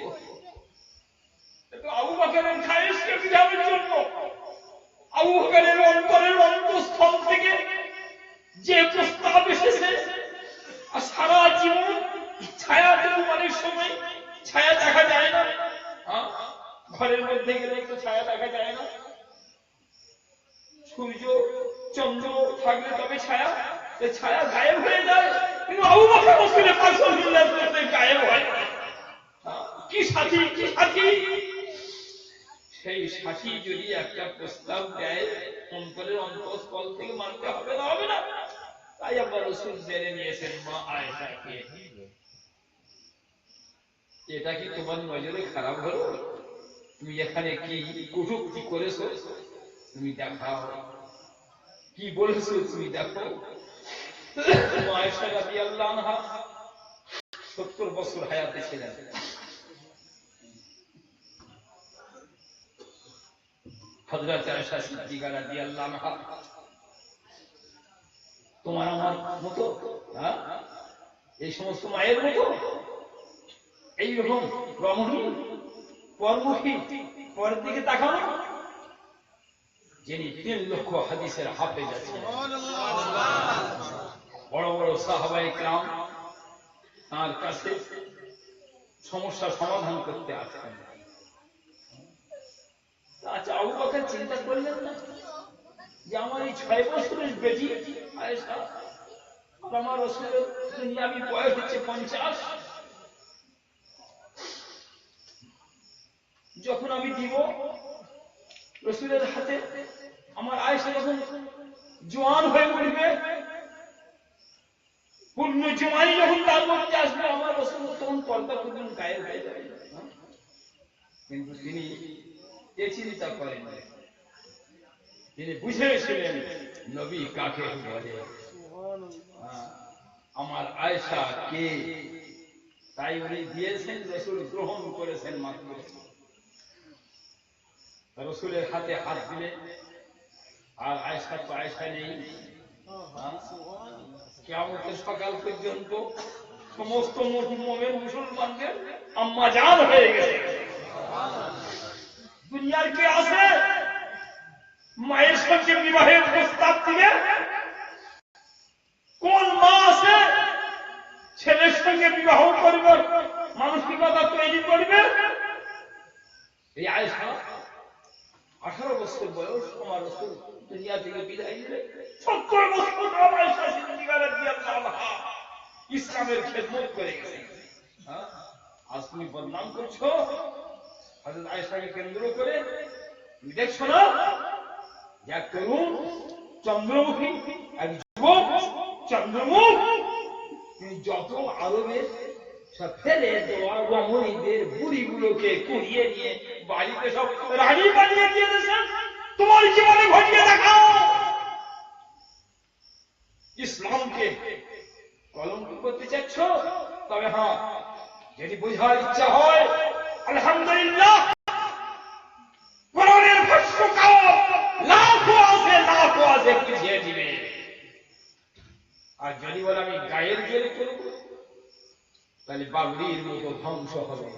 [SPEAKER 1] এটা আবু বকরের খায়েশকে বিধানের জন্য, আবু বকরের অন্তরের অন্তঃস্থল থেকে যে প্রস্তাব এসেছে। আর সারা জীবন ছায়া দেওয়ার অনেক সময় ছায়া দেখা যায় না, ঘরের মধ্যে গেলে একটু ছায়া দেখা যায় না, সূর্য চন্দ্র থাকলে তবে ছায়া, ছায়া গায়েব হয়ে যায়। কিন্তু আবু বকর রাসূলের পাক সাল্লাল্লাহু আলাইহি ওয়াসাল্লাম গায়েব হয় না। কি সাথী, কি সাথী! সেই সাথী যদি একটা প্রস্তাব দেয় অন্তরের অন্তঃস্থল থেকে মানতে হবে না, হবে না। তাই আল্লাহ রাসূল জেনে নিয়েছেন মা আয়েশাকে। এটা কি তোমার নজরে খারাপ হলো? তুমি এখানে কি কটূক্তি করেছো তুমি দেখাও, কি বলেছো তুমি দেখো। মা আয়েশা রাদিয়াল্লাহু আনহা 70 বছর হায়াতে ছিলেন। হযরত আয়েশা সিদ্দিকা রাদিয়াল্লাহু আনহা তোমার আমার মতো, এই সমস্ত মায়ের মতো এইরকম রমণী, পরমুখী, পরের দিকে তাকানো, যিনি 3 লক্ষ হাদিসের হাফেজ আছেন, বড় বড় সাহাবায়ে কেরাম তার কাছে সমস্যা সমাধান করতে আসেন। আচ্ছা, আবু বকর চিন্তা করলেন না যে আমার এই 6 বছরের বেটি আয়েশা, আমার রাসূলের দুনিয়াবি বয়স হচ্ছে 50, যখন আমি দিব রাসূলের হাতে, আমার আয়েশা যখন জওয়ান হয়ে উঠবে, পূর্ণ জওয়ানি যখন তার মধ্যে আসবে, আমার রাসূল তখন পর্দা পর্যন্ত গায়েব হয়ে যাবে। কিন্তু তিনি এ চিন্তা করেন, তিনি বুঝেছিলেন নবী কাকে বলে, আমার আয়েশা কে। তাই উনি দিয়েছেন, রাসূল গ্রহণ করেছেন। মাত্র রাসূলের হাতে হাত দিলে, আর আয়েশা তো আয়েশা নেই। কিয়ামতের সকাল পর্যন্ত সমস্ত মুমিন মুসলমানদের আম্মা জান হয়ে গেছে। দুনিয়ার কে আছে মায়ের সঙ্গে বিবাহের প্রস্তাব দিবে? কোন মা আছে ছেলের সঙ্গে বিবাহ করবে, মানসিকতা তৈরি করবে? এই আয়েশা 18 বছর বয়স, আমার রাসূল দুনিয়া থেকে বিদায় নিলে 70 বছর আয়েশা সিদ্দিকা রাদিয়াল্লাহু আনহা ইসলামের খেদমত করে গেছেন। আজ তুমি বদনাম করছো হযরত আয়েশাকে কেন্দ্র করে। তুমি দেখছো না যে এক তরুণ চন্দ্রমুখী, এক যুবক চন্দ্রমুখ, তিনি যত আরবের সব ফেলে দেওয়া রমণীদের বুড়িগুলোকে কুড়িয়ে নিয়ে বাড়িতে সব রানী বানিয়ে দিয়ে দিয়েছেন। তোমার জীবনে ঘটিয়ে দেখাও। ইসলামকে কলঙ্ক করতে চাচ্ছ? তবে হ্যাঁ, যদি বোঝার ইচ্ছা হয়, আলহামদুলিল্লাহ, কোরআনের ভাষ্যকার লাখো আছে বুঝিয়ে দিবে। আর যদি বলে আমি গায়ের জোরে করব, তাহলে বাবরির মতো ধ্বংস হবে।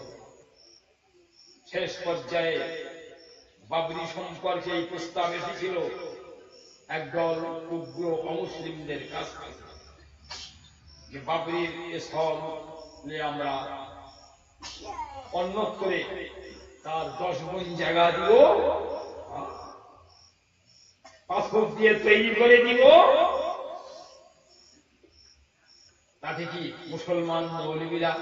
[SPEAKER 1] শেষ পর্যায়ে বাবরি সম্পর্কে এই প্রস্তাব এসেছিল একদল উগ্র অমুসলিমদের কাছ থেকে, যে বাবরির স্থলে আমরা উন্নত করে তার 10 গুণ জায়গা দিব, পাথর দিয়ে তৈরি করে দিব। তাতে কি মুসলমান মৌলবীরা,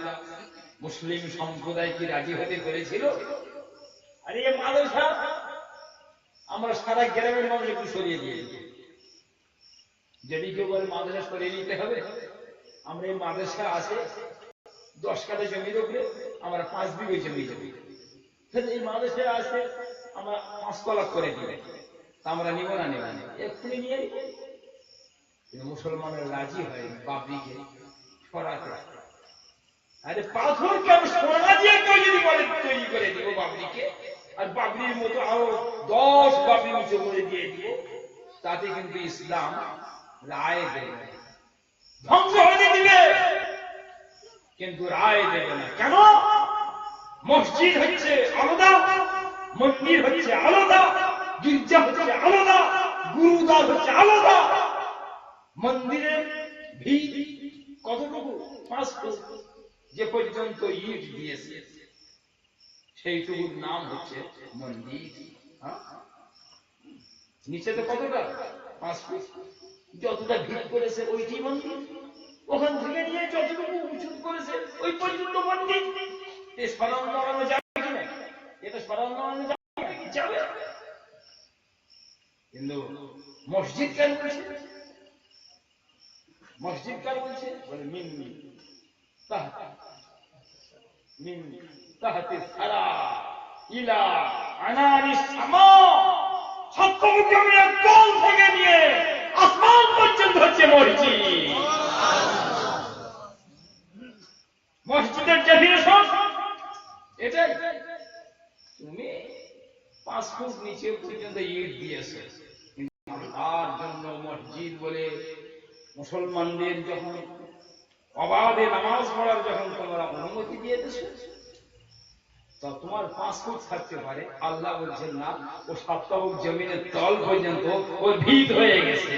[SPEAKER 1] মুসলিম সম্প্রদায় কি রাজি হতে পেরেছিল? আর এই মাদ্রাসা আমরা সারা গ্রামের মানুষ একটু সরিয়ে দিয়েছি। যদি কেউ বলে মাদ্রাসা সরিয়ে নিতে হবে, আমরা এই মাদ্রাসা আছে 10 কাঠা জমির উপরে, আমরা 5 বিঘে জমি দেব। এই মাদ্রাসা আছে আমরা 5 তলা করে দিবে, তা আমরা নিব না, নেব না, এক্ষুনি নিয়ে নিব। কিন্তু মুসলমানের রাজি হয় বাবরিকে সরাতে। আরে পাথর কেন, সোনা দিয়ে কেউ যদি বলে তৈরি করে দিব বাবরিকে, আর বাবরির মতো আরো 10 বাবরি উঁচু করে দিয়ে দিব, তাতে কিন্তু ইসলাম রায় দেবে, ধ্বংস হয়ে দিবে, কিন্তু রায় দেবে না। কেন? মসজিদ হচ্ছে আলাদা, মন্দির হচ্ছে আলাদা, গির্জা হচ্ছে আলাদা, গুরুদ্বার হচ্ছে আলাদা। মন্দিরের ভিত কতটুকু? 5 ফুট, যে পর্যন্ত ইট দিয়েছে সেইটুকুর নাম হচ্ছে মন্দির। নিচে তো কতটা? 5 ফুট, যতটা ভিত করেছে ওইটি মন্দির, ওখান থেকে নিয়ে যতটুকু উঁচু করেছে ওই পর্যন্ত মন্দির। সরানো লাগানো যাবে কিনা? এটা সরানো লাগানো যাবে, কিন্তু মসজিদ কেন বলছে? মসজিদ কেন বলছে? বলে মিন্নি তাহাতে সারা ইলা আনানিস সামা, সপ্তমুখের তল থেকে নিয়ে আসমান পর্যন্ত হচ্ছে মসজিদ। মসজিদের ডেফিনেশন এটাই। তুমি 5 ফুট নিচে পর্যন্ত ইট দিয়েছে, তার জন্য মসজিদ বলে মুসলমানদের যখন অবাধে নামাজ পড়ার যখন তোমরা অনুমতি দিয়ে দিয়েছো, তা তোমার 5 ফুট থাকতে পারে। আল্লাহ বলছেন না, ও 7 তবক জমিনের তল পর্যন্ত ওর ভিত হয়ে গেছে।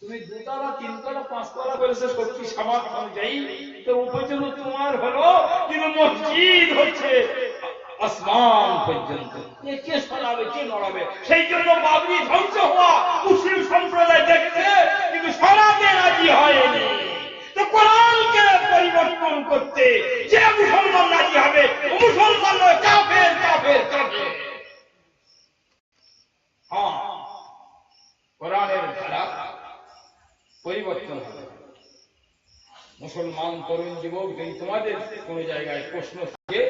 [SPEAKER 1] তুমি 2 তলা 3 তলা 5 তলা করেছো শক্তি সামর্থ্য অনুযায়ী, তো ও পর্যন্ত তোমার হলো, কিন্তু মসজিদ হচ্ছে আসমান পর্যন্ত। কে সরাবে, কে নড়াবে? সেই জন্য বাবরি ধ্বংস হওয়া মুসলিম সম্প্রদায় দেখছে, কিন্তু সরাতে রাজি হয়নি। তো কোরআনকে পরিবর্তন করতে যে মুসলমান রাজি হবে, মুসলমান কাফের কাফের কাফের। হ্যাঁ, কোরআনের ধারা পরিবর্তন হবে। মুসলমান তরুণ যুবক, যদি তোমাদের কোন জায়গায় প্রশ্ন থাকে,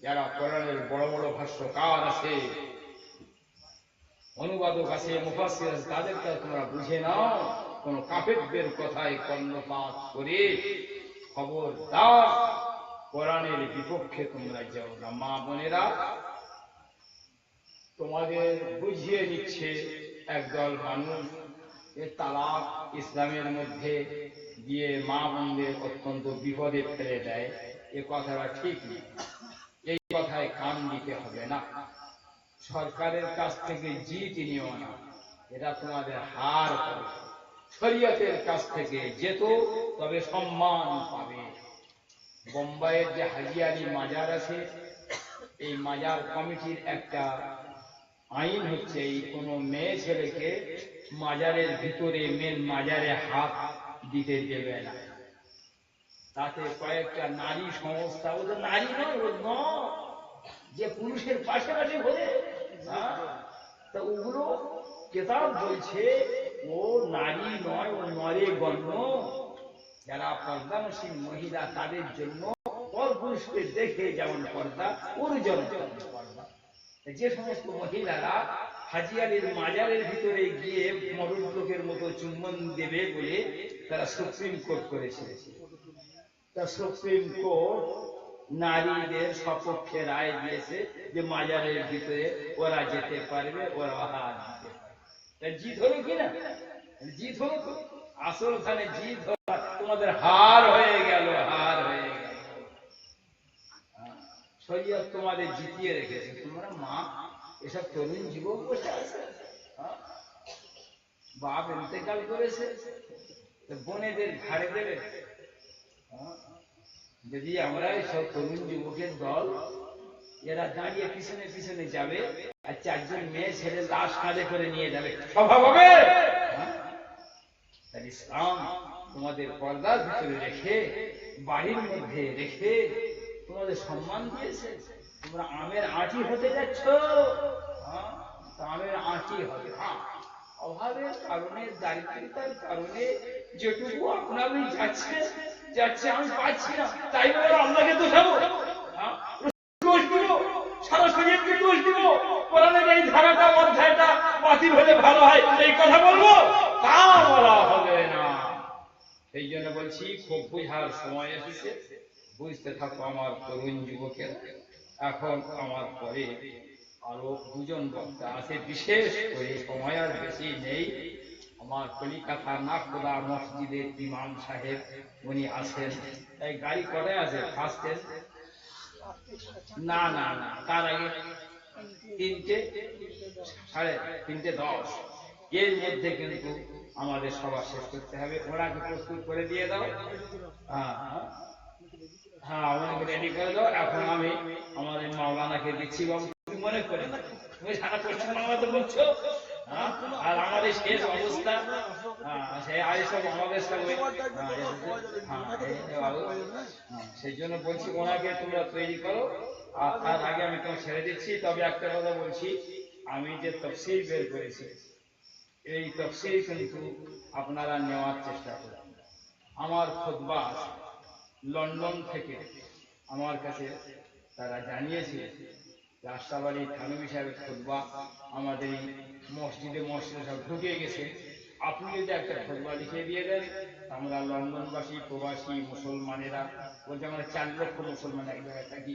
[SPEAKER 1] যারা কোরআনের বড় বড় ভাষ্যকার আছে, অনুবাদক আছে, মুফাসসির আছে, তাদেরকে তোমরা বুঝে নাও। কোন কাফেরদের কথায় কর্ণপাত করে খবরদার কোরআনের বিপক্ষে তোমরা যাও না। মা বোনেরা, তোমাদের বুঝিয়ে দিচ্ছে একদল মানুষ এ তালাক ইসলামের মধ্যে দিয়ে মা বোনদের অত্যন্ত বিপদে ফেলে দেয়, এ কথাটা ঠিক নেই। এই কথায় কান দিতে হবে না। সরকারের কাছ থেকে জিত নিও না, এটা তোমাদের হার হবে। শরীয়তের কাছ থেকে যেত, তবে সম্মান পাবে। বোম্বাইয়ের যে হাজি আলী মাজার আছে, এই মাজার কমিটির একটা আইন হচ্ছে, এই কোন মেয়ে ছেলেকে মাজারের ভিতরে মেন মাজারে হাত দিতে দেবে না। তাতে কয়েকটা নারী সংস্থা, ওদের নারী নয়, ও যে পুরুষের পাশাপাশি ঘোরে, তা ওগুলো কেতাব বলছে ও নারী নয়, ও নরে গণ্য। যারা পর্দানশীল মহিলা, তাদের জন্য পরপুরুষকে দেখে যেমন পর্দা, ওর জন্য পর্দা। যে সমস্ত মহিলারা হাজি আলীর মাজারের ভিতরে গিয়ে মরুদ লোকের মতো চুম্বন দেবে বলে তারা সুপ্রিম কোর্ট করেছে, তা সুপ্রিম কোর্ট নারীদের সপক্ষে রায় দিয়েছে যে মাজারের ভিতরে ওরা যেতে পারবে, ওরা হাত দিতে পারবে। জিত হলো কিনা? জিত হলো তো। আসল খানে জিত হলো, তোমাদের হার হয়ে গেল, হার হয়ে গেল। শরীয়ত তোমাদের জিতিয়ে রেখেছে। তোমরা মা, এসব তরুণ যুবক বসে আছে, বাপ ইন্তেকাল করেছে, বোনেদের ঘাড়ে দেবে। যদি আমরা এইসব তরুণ যুবকের দল, এরা দাঁড়িয়ে পিছনে পিছনে যাবে, আর 4 জন মেয়ে ছেলে লাশ কাঁধে করে নিয়ে যাবে, স্বভাব হবে? ইসলাম তোমাদের পর্দার ভিতরে রেখে, বাড়ির মধ্যে রেখে তোমাদের সম্মান দিয়েছে। তোমরা আমের আঁটি হতে যাচ্ছ, আমের আঁটি হবে। অভাবের কারণে, দারিদ্রতার কারণে যেটুকু আপনারই যাচ্ছে যাচ্ছে, আমি পাচ্ছি না, তাই বলে আল্লাহকে দোষাবো, দোষ দিব, সারা শরীরকে দোষ দিব, কোরআনের এই ধারাটা অধ্যায়টা বাতিল হলে ভালো হয় এই কথা বলবো, তা বলা হবে না। সেই জন্য বলছি খুব বুঝার সময় এসেছে, বুঝতে থাকো আমার তরুণ যুবকের। এখন আমার পরে আরো দুজন বক্তা আছে, বিশেষ করে সময় আর বেশি নেই। আমার কলিকাতা নাকোদা মসজিদের ইমাম সাহেব উনি আছেন। এই গাড়ি করে আছে ফার্স্টের না না না, তার আগে 3:10 এর মধ্যে কিন্তু আমাদের সভা শেষ করতে হবে। ওনাকে প্রস্তুত করে দিয়ে দাও। হ্যাঁ, ওনাকে রেডি করে দাও। এখন আমি আমাদের মাওলানাকে দিচ্ছি। বাবু তুমি মনে করে তুমি সারা পশ্চিম বাংলাতে বলছো, আর আমাদের শেষ অবস্থা আমাদের সঙ্গে সেই জন্য বলছি ওনাকে তোমরা তৈরি করো। আর তার আগে আমি তোমার ছেড়ে দিচ্ছি। তবে একটা কথা বলছি, আমি যে তফসিল বের করেছি এই তফসিল কিন্তু আপনারা নেওয়ার চেষ্টা করুন। আমার খুতবা লন্ডন থেকে আমার কাছে তারা জানিয়েছে রাস্তাবাড়ি থানবী সাহেবের খুতবা আমাদের এই মসজিদে সব ঢুকে গেছে। আপনি যদি একটা খুতবা লিখে দিয়ে দেন, আমরা লন্ডনবাসী প্রবাসী মুসলমানেরা বলতে আমরা 4 লক্ষ মুসলমান এক জায়গায় থাকি,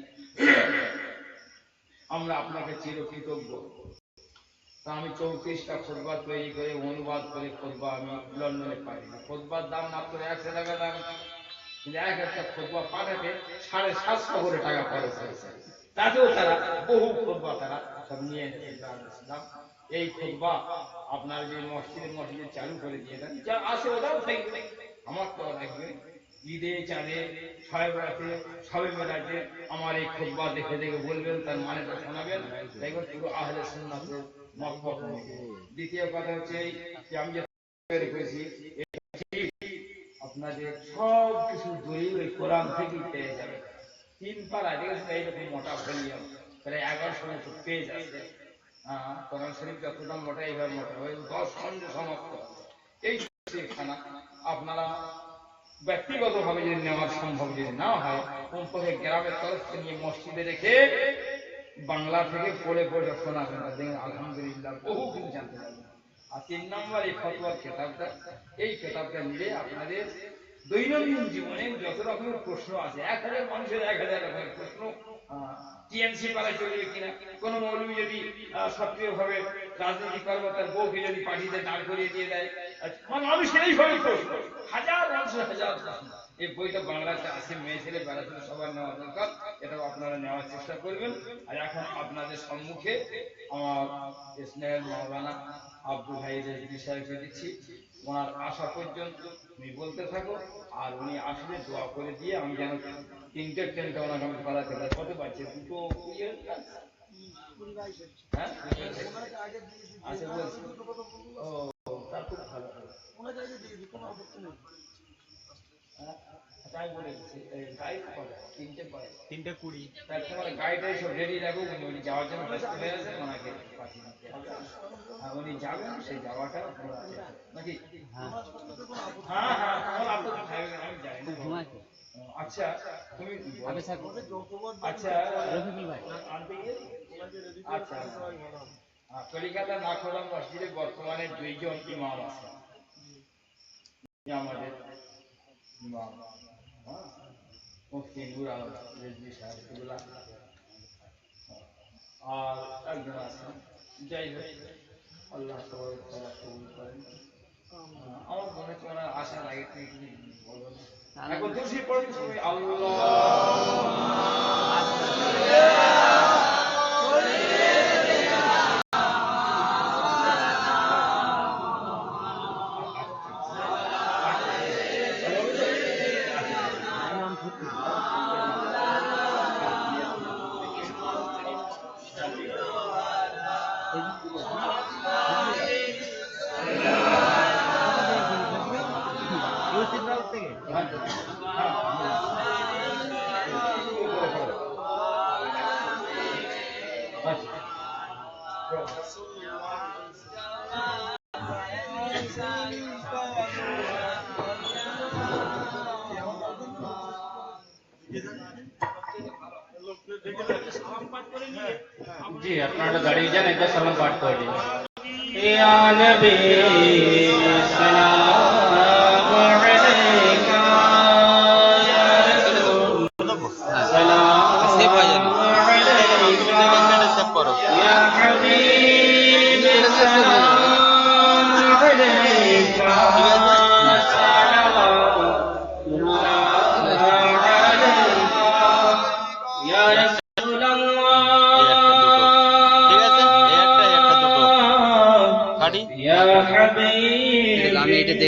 [SPEAKER 1] আমরা আপনাকে চিরকৃতজ্ঞ। তা আমি 34টা খুতবা তৈরি করে অনুবাদ করে খুতবা আমি লন্ডনে পাই। খুতবার দাম মাত্র 100 টাকা দাম, কিন্তু এক একটা খুতবা পাঠাতে 750 করে টাকা খরচ হয়েছে। তাতেও তারা বহু খুতবা তারা সব নিয়ে এনেছিলাম। এই খুতবা আপনার যে মসজিদে চালু করে দিয়ে দেন, যা আসে ওরাও থাকবে, আমার তো থাকবে। ঈদে চাঁদে ছয় বেড়াতে সবে বেড়াতে আমার এই খুতবা দেখে দেখে বলবেন, তার মানেটা শোনাবেন, দেখবেন পুরো আহলে সুন্নাতের মতবাদ। দ্বিতীয় কথা হচ্ছে যে আমি যে করেছি আপনাদের সব কিছু দলিল ওই কোরআন থেকেই পেয়ে যাবে। 3 পারা দেখেছেন এইরকম মোটা ভলিউম, প্রায় 1100 মতো পেজ আছে। কোরআন শরীফ যতটা মোটা এইভাবে মোটা হয় 10 খণ্ডে সমাপ্ত। এই খানা আপনারা ব্যক্তিগতভাবে যদি নেওয়ার সম্ভব যদি না হয়, কমপক্ষে গ্রামের তরফ থেকে নিয়ে মসজিদে রেখে বাংলা থেকে পড়ে পড়ে শোনাবেন, দেখেন আলহামদুলিল্লাহ বহু কিছু জানতে পারবেন। আর 3 নম্বর এই ফতোয়ার কিতাবটা, এই কিতাবটা নিলে আপনাদের দৈনন্দিন জীবনে যত রকমের প্রশ্ন আছে, 1000 মানুষের 1000 রকমের প্রশ্ন, টিএমসি পালা চলবে কিনা, কোন মৌলবী যদি সক্রিয় ভাবে রাজনীতি করবে তার বউকে যদি পার্টিতে দাঁড় করিয়ে দিয়ে দেয়, মানে মানুষের এইভাবে প্রশ্ন, হাজার মানুষের হাজার প্রশ্ন। এই বইটা বাংলাতে আছে, মেয়ে ছেলে বেড়া ছেলে সবার নেওয়া দরকার, এটাও আপনারা নেওয়ার চেষ্টা করবেন। আর এখন আপনাদের সম্মুখে আমার স্নেহের মাওলানা আব্দুল হাই রেজভী সাহেবকে দিচ্ছি। ওনার আসা পর্যন্ত তুমি বলতে থাকো, আর উনি আসলে দোয়া করে দিয়ে আমি যেন 3টে ট্রেনটা ওনাকে আমি করাতে পারি। কত পাচ্ছি? 220 হ্যাঁ আচ্ছা বলছি। ও তা খুব ভালো। তাই বলে গাইড করে 3:20 তার তোমার গাইডে সব রেডি রাখো। উনি যাওয়ার জন্য ব্যস্ত হয়ে আছেন, ওনাকে পাঠিয়ে দিতে হবে। উনি যাবেন, সেই যাওয়াটা নাকি? হ্যাঁ হ্যাঁ হ্যাঁ আপনাদের খাইবে, আমি যাই না। আচ্ছা তুমি আচ্ছা আচ্ছা কলিকাতা নাখোদা মসজিদে বর্তমানে 2 জন ইমাম আছে। আমাদের ইমাম মুফতি নূর আলম রেজভী সাহেব, এগুলা আর একজন আছেন। যাই হোক আল্লাহ তাআলা কবুল করেন। আমার মনে হচ্ছে ওনার আসার আগে থেকে বলবেন এখন তুলসী পড়েন সবাই আল্লাহ जी अपना गाड़ी जाने का सलाम पाठ कर दी। या नबी सलाम अलैहि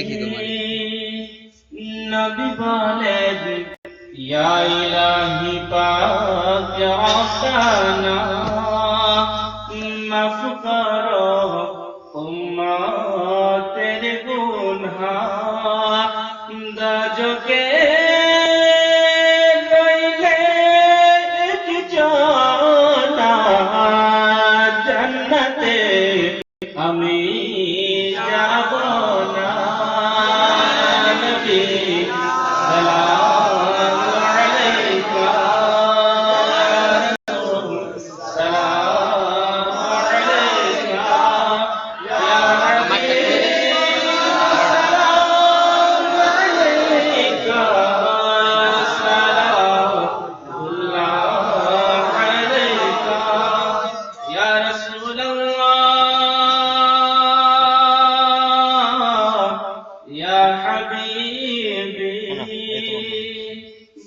[SPEAKER 2] দেখি তোমার
[SPEAKER 3] নবী বলেন ইয়া ইলাহি পাক রব্বানা মাফ করো উম্মতের গুনাহ দাজকে লইলে একজনা জান্নাতে আমি যাব না নবী সালাম আলাইকা সালাম আলাইকা ইয়া হাবিব সালাম আলাইকা সালামুল্লাহ আলাইকা ইয়া রাসূলুল্লাহ ইয়া হাবিবি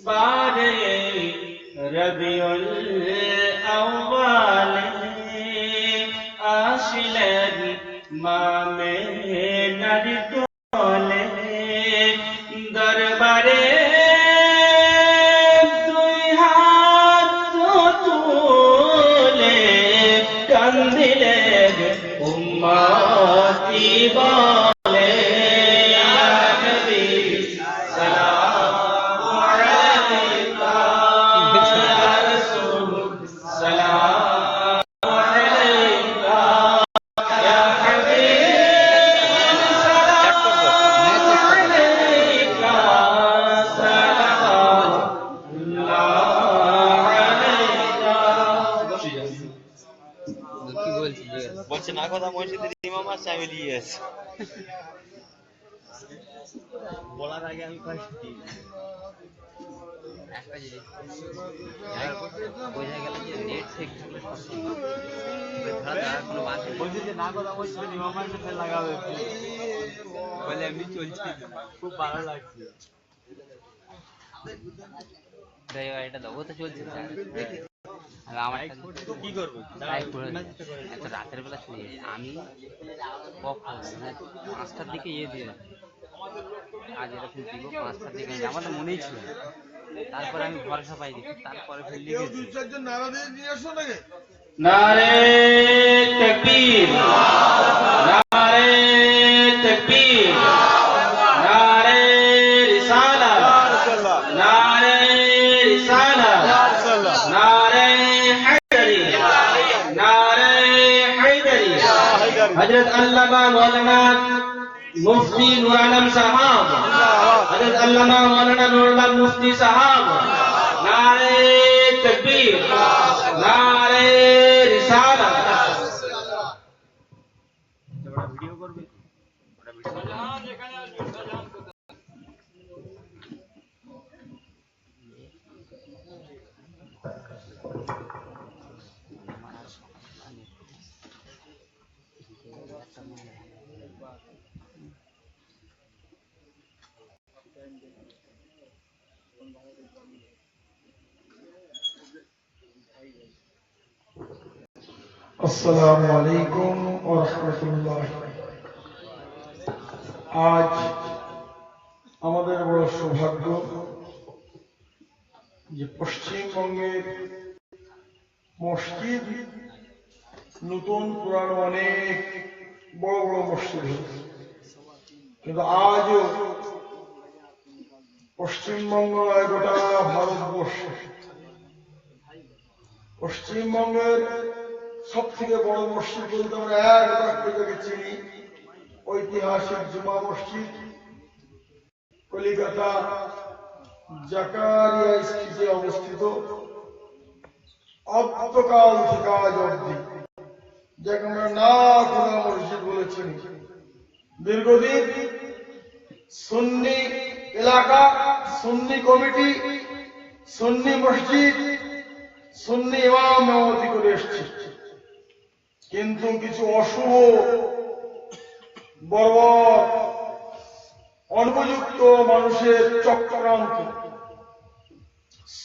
[SPEAKER 3] বারে রবিউল আউয়ালে আসলেন মামে নারী তোলে দরবারে দুই হাত তুলে কান্দিলেন উম্মতি বলে ইয়া নবী সালাম আলাইকা ইয়া রাসূল সালাম আলাইকা ইয়া হাবিব সালাম আলাইকা সালামুল্লাহ আলাইকা
[SPEAKER 2] কি বলছি
[SPEAKER 4] বলছে না কথা মসজিদের ইমাম আছে আমি নিয়ে আছি বলার আগে আমি কয়েকটি
[SPEAKER 2] একটা জিনিস বোঝা গেল যে নেট সেক্টরে সব ধরা ধরা কোনো বাধা নেই।
[SPEAKER 4] বলছে যে না কথা মসজিদের ইমাম আছে ফের লাগাবে
[SPEAKER 2] বলে এমনি চলছে
[SPEAKER 4] খুব ভালো লাগছে
[SPEAKER 2] তাই এটা দেবো তো চলছে স্যার দেখি আর আমার
[SPEAKER 4] কি করবে
[SPEAKER 2] এত রাতের বেলা শুয়ে আমি কখন মানে 5টার দিকে দিয়ে আজ এরকম দিব 5টার দিকে আমার তো মনেই ছিল না। তারপরে আমি ভরসা পাই দেখি তারপরে ফের লিখেছি
[SPEAKER 3] নারে তাকবীর নারে তাকবীর নারে রিসালাত নারে রিসালাত নারে হায়দারি নারে হায়দারি হযরত আল্লামা মাওলানা মুফতি নূর আলম সাহাব হযরত আল্লামা মাওলানা নুরুল্লাহ মুফতি সাহাব নারে তাকবীর নারে রিসালাত
[SPEAKER 4] ভিডিও করবে
[SPEAKER 5] আসসালামু আলাইকুম ওয়া রাহমাতুল্লাহ। আজ আমাদের বড় সৌভাগ্য যে পশ্চিমবঙ্গের মসজিদ নতুন পুরানো অনেক বড় বড় মসজিদ হয়েছে, কিন্তু আজও পশ্চিমবঙ্গ নয় গোটা ভারতবর্ষ পশ্চিমবঙ্গের সব থেকে বড় মসজিদ বলতে আমরা একটাকে চিনি, ঐতিহাসিক জুমা মসজিদ কলিকাতা জাকারিয়া স্ট্রিটে অবস্থিত। অন্তকাল থেকে আজ অবধি যাকে আমরা না খোদা মসজিদ বলে চিনি। দীর্ঘদিন সুন্নি এলাকা, সুন্নি কমিটি, সুন্নি মসজিদ, সুন্নি ইমাম মেমতি করে এসছে, কিন্তু কিছু অশুভ বর্বর অনুপযুক্ত মানুষের চক্রান্ত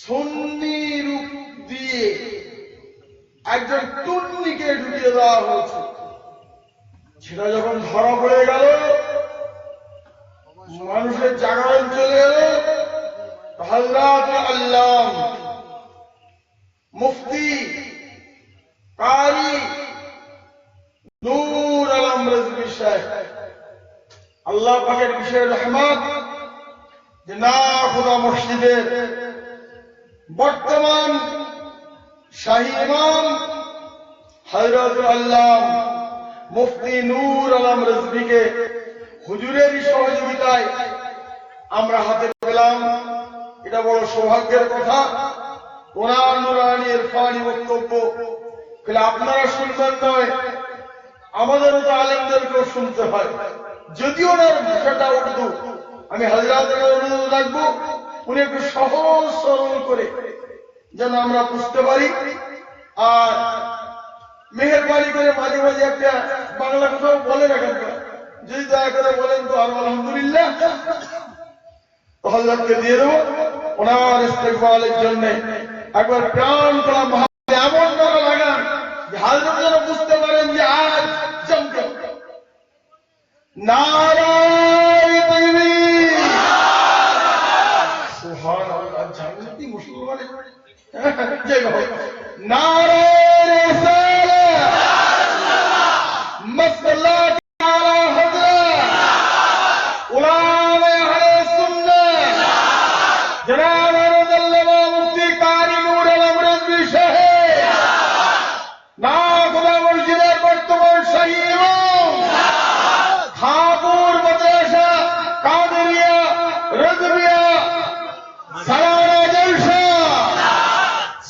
[SPEAKER 5] সুন্নি রূপ দিয়ে একজন তুন্নিকে ঢুকিয়ে দেওয়া হয়েছে। সেটা যখন ধরা পড়ে গেল মানুষের জাগরণ চলে এলো। হযরত আল্লাম মুফতি কারি নূর আলম রিজভী সাহেব, আল্লাহ পাকের বিশেষ রহমত যে না খুদা মসজিদের বর্তমান শাহী ইমাম হযরত আল্লাম মুফতি নূর আলম রিজভীকে হুজুরেরই সহযোগিতায় আমরা হাতে পেলাম। এটা বড় সৌভাগ্যের কথা। ওনার নুরানি ইরফানি বক্তব্য তাহলে আপনারা শুনবেন নয়, আমাদেরও তো আলেমদেরকেও শুনতে হয়। যদিও ওনার ভাষাটা উর্দু, আমি হযরতের অনুরোধ রাখবো উনি একটু সহজ সরল করে যেন আমরা বুঝতে পারি। আর মেহেরবানি করে মাঝে মাঝে একটা বাংলা কথাও বলে রাখেন, যদি দয়া করে বলেন তো আর আলহামদুলিল্লাহ। হযরতকে দিয়ে দেবো ওনার ইস্তেকবালের জন্য একবার প্রাণ করা মহান এমন ভাবে লাগান যে হযরত যেন বুঝতে পারেন যে আজ চমকে নারায়ে তাকবীর, সুবহানাল্লাহ। জান্নাতি মুসলমানের জয় হোক। নারায়ে রিসালাত, মাসলাত আলা হযরত উলামা আহলে সুন্নাহ জনাব আল্লামা মুফতি কারি নূর আলম রিজভী সাহেব, না খুদা মসজিদের বর্তমান শাহী ইমাম, খাপুর মাদ্রাসা কাদেরিয়া রিজভিয়া সালানা জলসা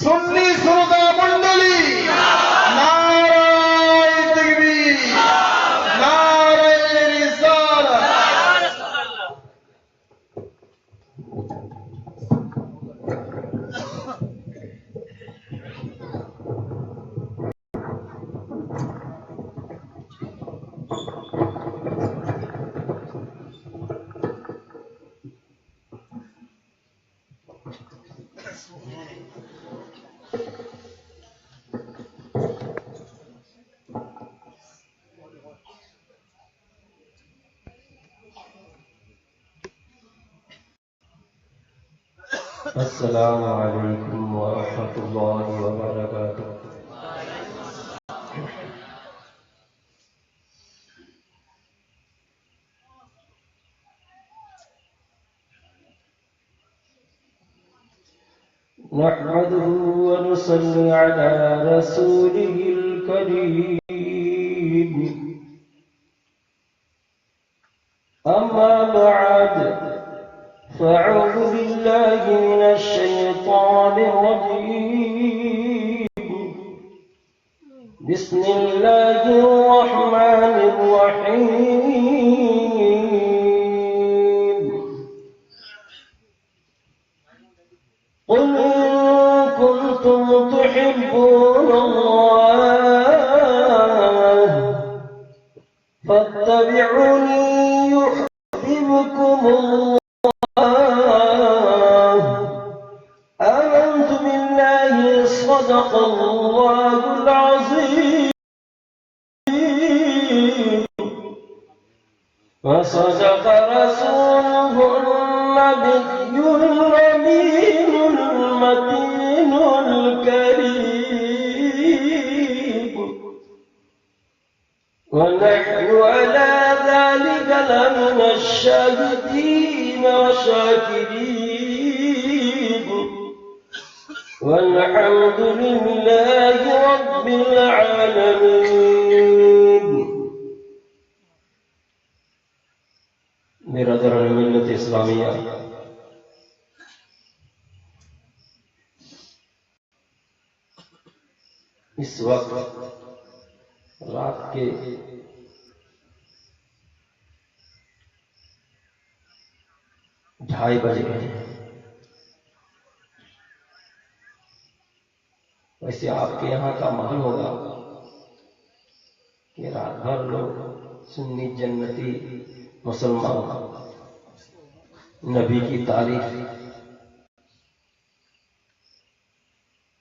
[SPEAKER 5] সুন্নি শ্রোতা মণ্ডলী, নারায়ে তাকবীর, নারায়ে রিসালাত।
[SPEAKER 6] السلام عليكم ورحمة الله وبركاته. نحمده ونصلي على رسوله الكريم. أما بعد، فأعوذ بالله من الشيطان الرجيم. بسم الله الرحمن الرحيم. قل إن كنتم تحبون الله فاتبعوني يحببكم الله. آمنت بالله صدق الله العظيم وصدق رسوله النبي الأمين المتين الكريم. ونحن على ذلك لمن الشاهدين والشاكرين. والحمد لله رب العالمين. برادران ملت اسلامیہ، اس وقت رات کے 2:30 बज गए हैं। वैसे आपके यहाँ का माहौल होगा कि रात भर लोग सुन्नी जन्नती मुसलमान नबी की तारीफ,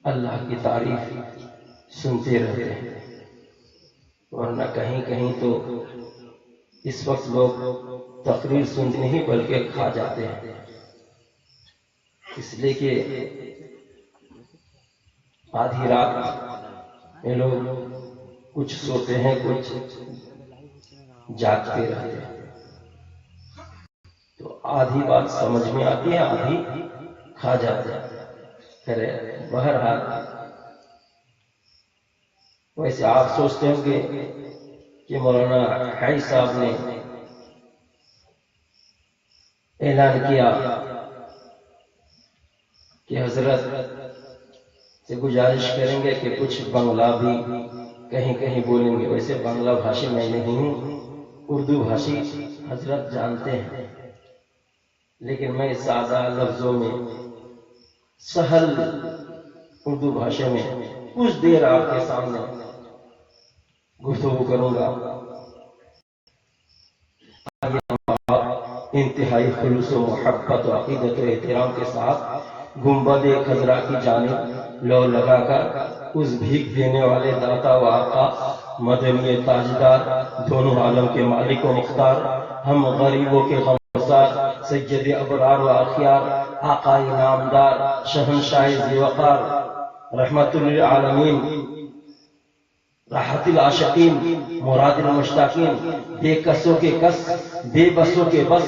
[SPEAKER 6] अल्लाह की तारीफ सुनते रहते हैं। वरना कहीं कहीं तो اس وقت لوگ تقریر سنتے نہیں بلکہ کھا جاتے ہیں، اس لیے کہ آدھی رات میں لوگ کچھ سوتے ہیں، کچھ جاگتے رہتے ہیں، تو آدھی بات سمجھ میں آتی ہے، آدھی کھا جاتے ہیں۔ خیر بہرحال ویسے آپ سوچتے ہوں گے کہ مولانا حی صاحب نے اعلان کیا کہ حضرت سے گزارش کریں گے کہ کچھ بنگلہ بھی کہیں کہیں بولیں گے۔ ویسے بنگلہ بھاشی میں نہیں ہوں، اردو بھاشی حضرت جانتے ہیں، لیکن میں سادہ لفظوں میں سہل اردو بھاشا میں کچھ دیر آپ کے سامنے گفتگو کروں گا۔ انتہائی خلوص و محبت و عقیدت و احترام کے ساتھ گنبد خضرا کی جانب لو لگا کر اس بھیک دینے والے داتا و آقا، مدنی تاجدار، دونوں عالم کے مالک و مختار، ہم غریبوں کے غمگسار، سید ابرار و اخیار، آقا نامدار، شہنشاہ ذی وقار، رحمت للعالمین، راحت العاشقین، مراد المشتاقین، بے کسوں کے کس، بے بسوں کے بس،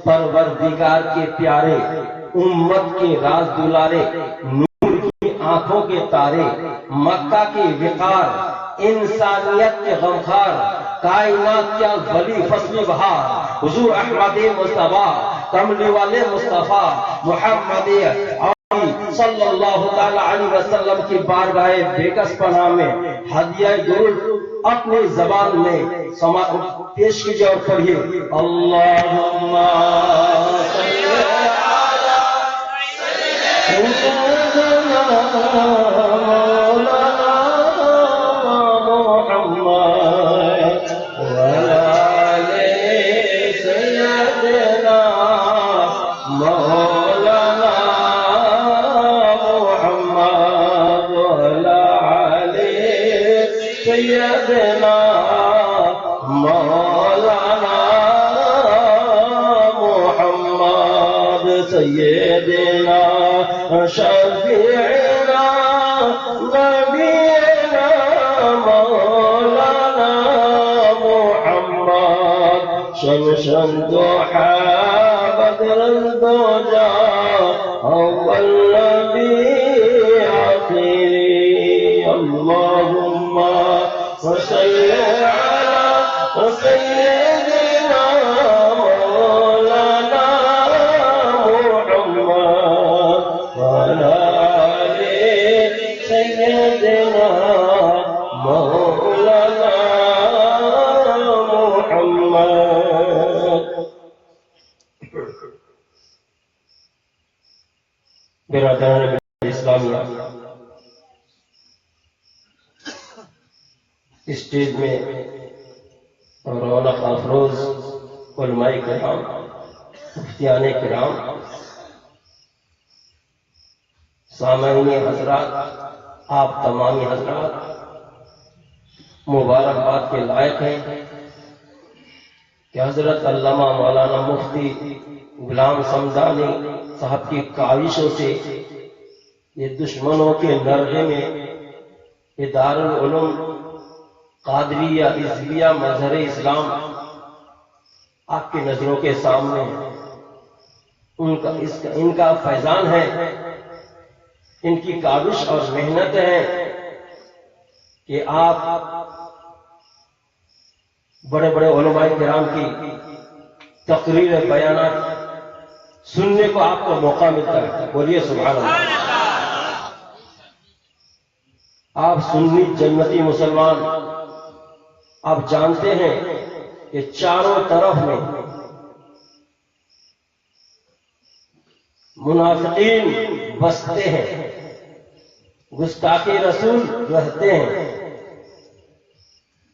[SPEAKER 6] پروردگار کے پیارے، امت کے راز دلارے، نور کی آنکھوں کے تارے، مکہ کے وقار، انسانیت کے غمخار، کائنات کیا ولی فصل بہار، حضور احمد مصطفیٰ، کملی والے مصطفیٰ محمد صلی اللہ تعالی علیہ وسلم کی بارگاہ بیکس پناہ میں ہدیہ درود اپنی زبان میں پیش کیجئے اور پڑھیے۔ اللہم صلی علی سیدنا مولانا محمد وعلی آل سیدنا مولانا سیدنا مولانا محمد، سیدنا شفیعنا نبینا مولانا محمد، شمس ضحا بدر الدجى اول نبی آخری، اللہم صل علی سیدنا مولانا محمد وعلی آل سیدنا مولانا محمد۔ برادران اسلامیہ، اسٹیج میں رونق افروز علماء کرام، مفتیان کرام، سامعین حضرات، آپ تمامی حضرات مبارکباد کے لائق ہیں کہ حضرت علامہ مولانا مفتی غلام سمدانی صاحب کی کاوشوں سے یہ دشمنوں کے نرغے میں یہ دارالعلوم قادریہ حزبیہ مظہر اسلام آپ کی نظروں کے سامنے ان کا فیضان ہے، ان کی کاوش اور محنت ہے کہ آپ بڑے بڑے علماء کرام کی تقریر بیانات سننے کو آپ کو موقع ملتا ہے۔ بولیے سبحان اللہ۔ آپ سنی جنتی مسلمان، آپ جانتے ہیں کہ چاروں طرف میں منافقین بستے ہیں، گستاخی رسول رہتے ہیں،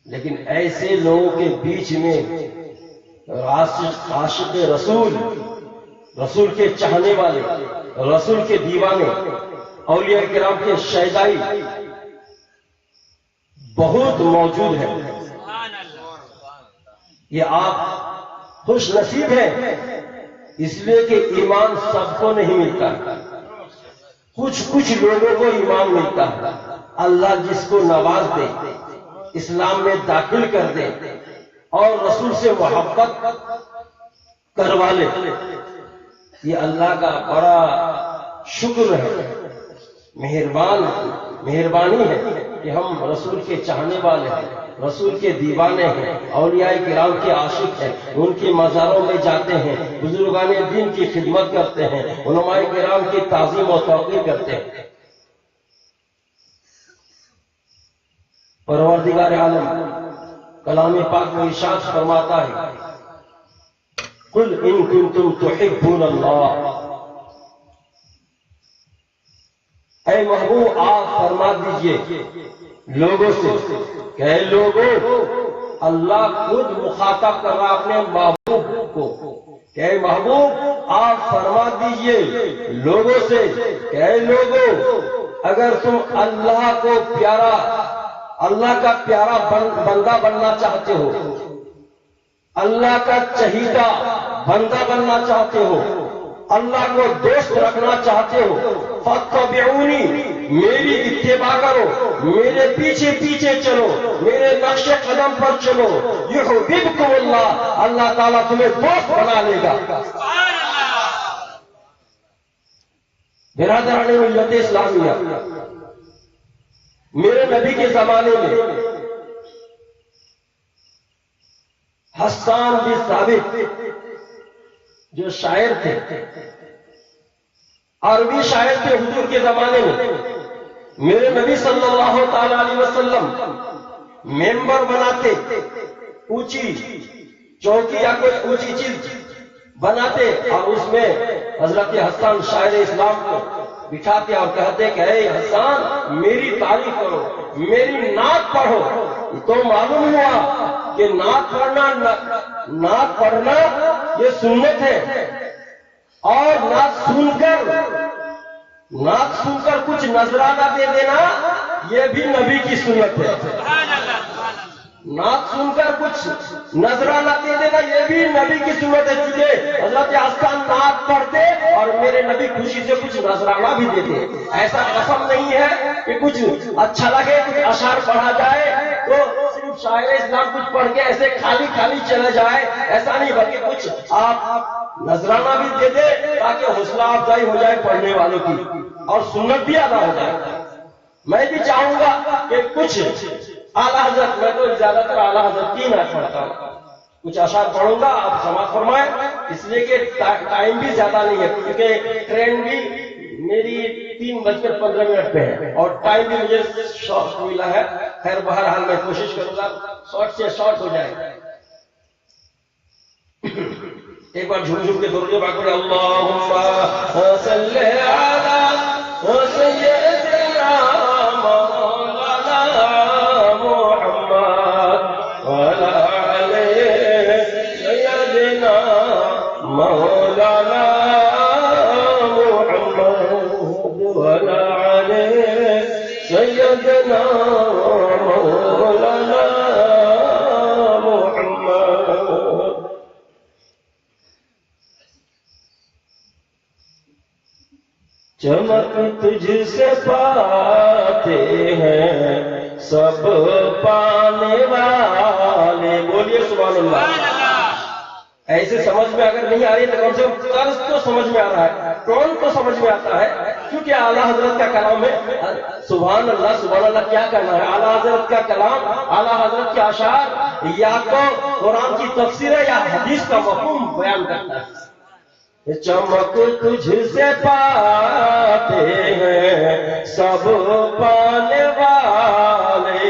[SPEAKER 6] لیکن ایسے لوگوں کے بیچ میں عاشق رسول، رسول کے چاہنے والے، رسول کے دیوانے، اولیاء کرام کے شیدائی بہت موجود ہے۔ یہ آپ خوش نصیب ہیں اس لیے کہ ایمان سب کو نہیں ملتا، کچھ لوگوں کو ایمان ملتا ہے۔ اللہ جس کو نواز دے، اسلام میں داخل کر دے اور رسول سے محبت کروا لے، یہ اللہ کا بڑا شکر ہے، مہربانی ہے کہ ہم رسول کے چاہنے والے ہیں، رسول کے دیوانے ہیں، اولیاء کرام کے عاشق ہیں، ان کی مزاروں میں جاتے ہیں، بزرگان دین کی خدمت کرتے ہیں، علماء کرام کی تعظیم و توقیر کرتے ہیں۔ پروردگار عالم کلام پاک میں ارشاد فرماتا ہے، قل ان کنتم تحبون اللہ، اے محبوب آپ فرما دیجئے لوگوں سے کہ اے لوگوں، اللہ خود مخاطب کر رہا اپنے محبوب کو کہ اے محبوب آپ فرما دیجئے لوگوں سے کہ اے لوگوں، اگر تم اللہ کو پیارا، اللہ کا پیارا بندہ بننا چاہتے ہو، اللہ کا چہیتا بندہ بننا چاہتے ہو، اللہ کو دوست رکھنا چاہتے ہو، فاتبعونی، میری اتباع کرو، میرے پیچھے پیچھے چلو، میرے نقش قدم پر چلو، یحببکم اللہ، اللہ تعالیٰ تمہیں دوست بنا لے گا۔ برادران ملت اسلامیہ، میرے نبی کے زمانے میں حسان بن ثابت جو شاعر تھے، عربی شاعر تھے حضور کے زمانے میں، میرے نبی صلی اللہ تعالی علیہ وسلم ممبر بناتے، اونچی چوکی یا کوئی اونچی چیز بناتے اور اس میں حضرت حسان شاعر اسلام کو بٹھاتے اور کہتے کہ اے حسان میری تعریف کرو، میری نعت پڑھو۔ تو معلوم ہوا کہ نعت پڑھنا یہ سنت ہے، اور نعت سن کر کچھ نذرانہ دے دینا یہ بھی نبی کی سنت ہے۔ نعت سن کر کچھ نذرانہ دے دینا یہ بھی نبی کی سنت ہے، چونکہ حضرت حسان نعت پڑھتے اور میرے نبی خوشی سے کچھ نذرانہ بھی دیتے۔ ایسا قسم نہیں ہے کہ کچھ اچھا لگے کچھ اشعار پڑھا جائے تو صرف شاعر اسلام کچھ پڑھ کے ایسے خالی چلا جائے، ایسا نہیں، بلکہ کچھ آپ نذرانہ بھی دے دے تاکہ حوصلہ افزائی ہو جائے پڑھنے والوں کی اور سنت بھی ادا ہو جائے۔ میں بھی چاہوں گا کہ کچھ اعلیٰ حضرت، میں تو زیادہ تر اعلیٰ حضرت کی نعت پڑھتا ہوں، کچھ اشعار پڑھوں گا، آپ سماعت فرمائیں، اس لیے کہ ٹائم بھی زیادہ نہیں ہے، کیونکہ ٹرین بھی میری 3:15 پہ ہے اور ٹائم بھی مجھے شارٹ ملا ہے۔ خیر بہرحال میں کوشش کروں گا شارٹ سے شارٹ ہو جائے۔ ایک بار جھوم کے درود پاک پڑھیں، اللہم صلی علی سیدنا مولانا محمد وعلی آلِ سیدنا مولانا محمد وعلی آلِ سیدنا مولانا محمد۔ چمک تجھ سے پاتے ہیں سب پانے والے، بولیے سبحان اللہ۔ ایسے سمجھ میں اگر نہیں آ رہی تو کم سے کم طرز تو سمجھ میں آ رہا ہے، ٹون تو سمجھ میں آتا ہے، کیونکہ اعلیٰ حضرت کا کلام ہے۔ سبحان اللہ کیا کرنا ہے، اعلیٰ حضرت کا کلام، اعلیٰ حضرت کے اشعار یا تو قرآن کی تفسیر ہے یا حدیث کا مفہوم بیان کرتا ہے۔ چمک تجھ سے پاتے ہیں سب پانے والے،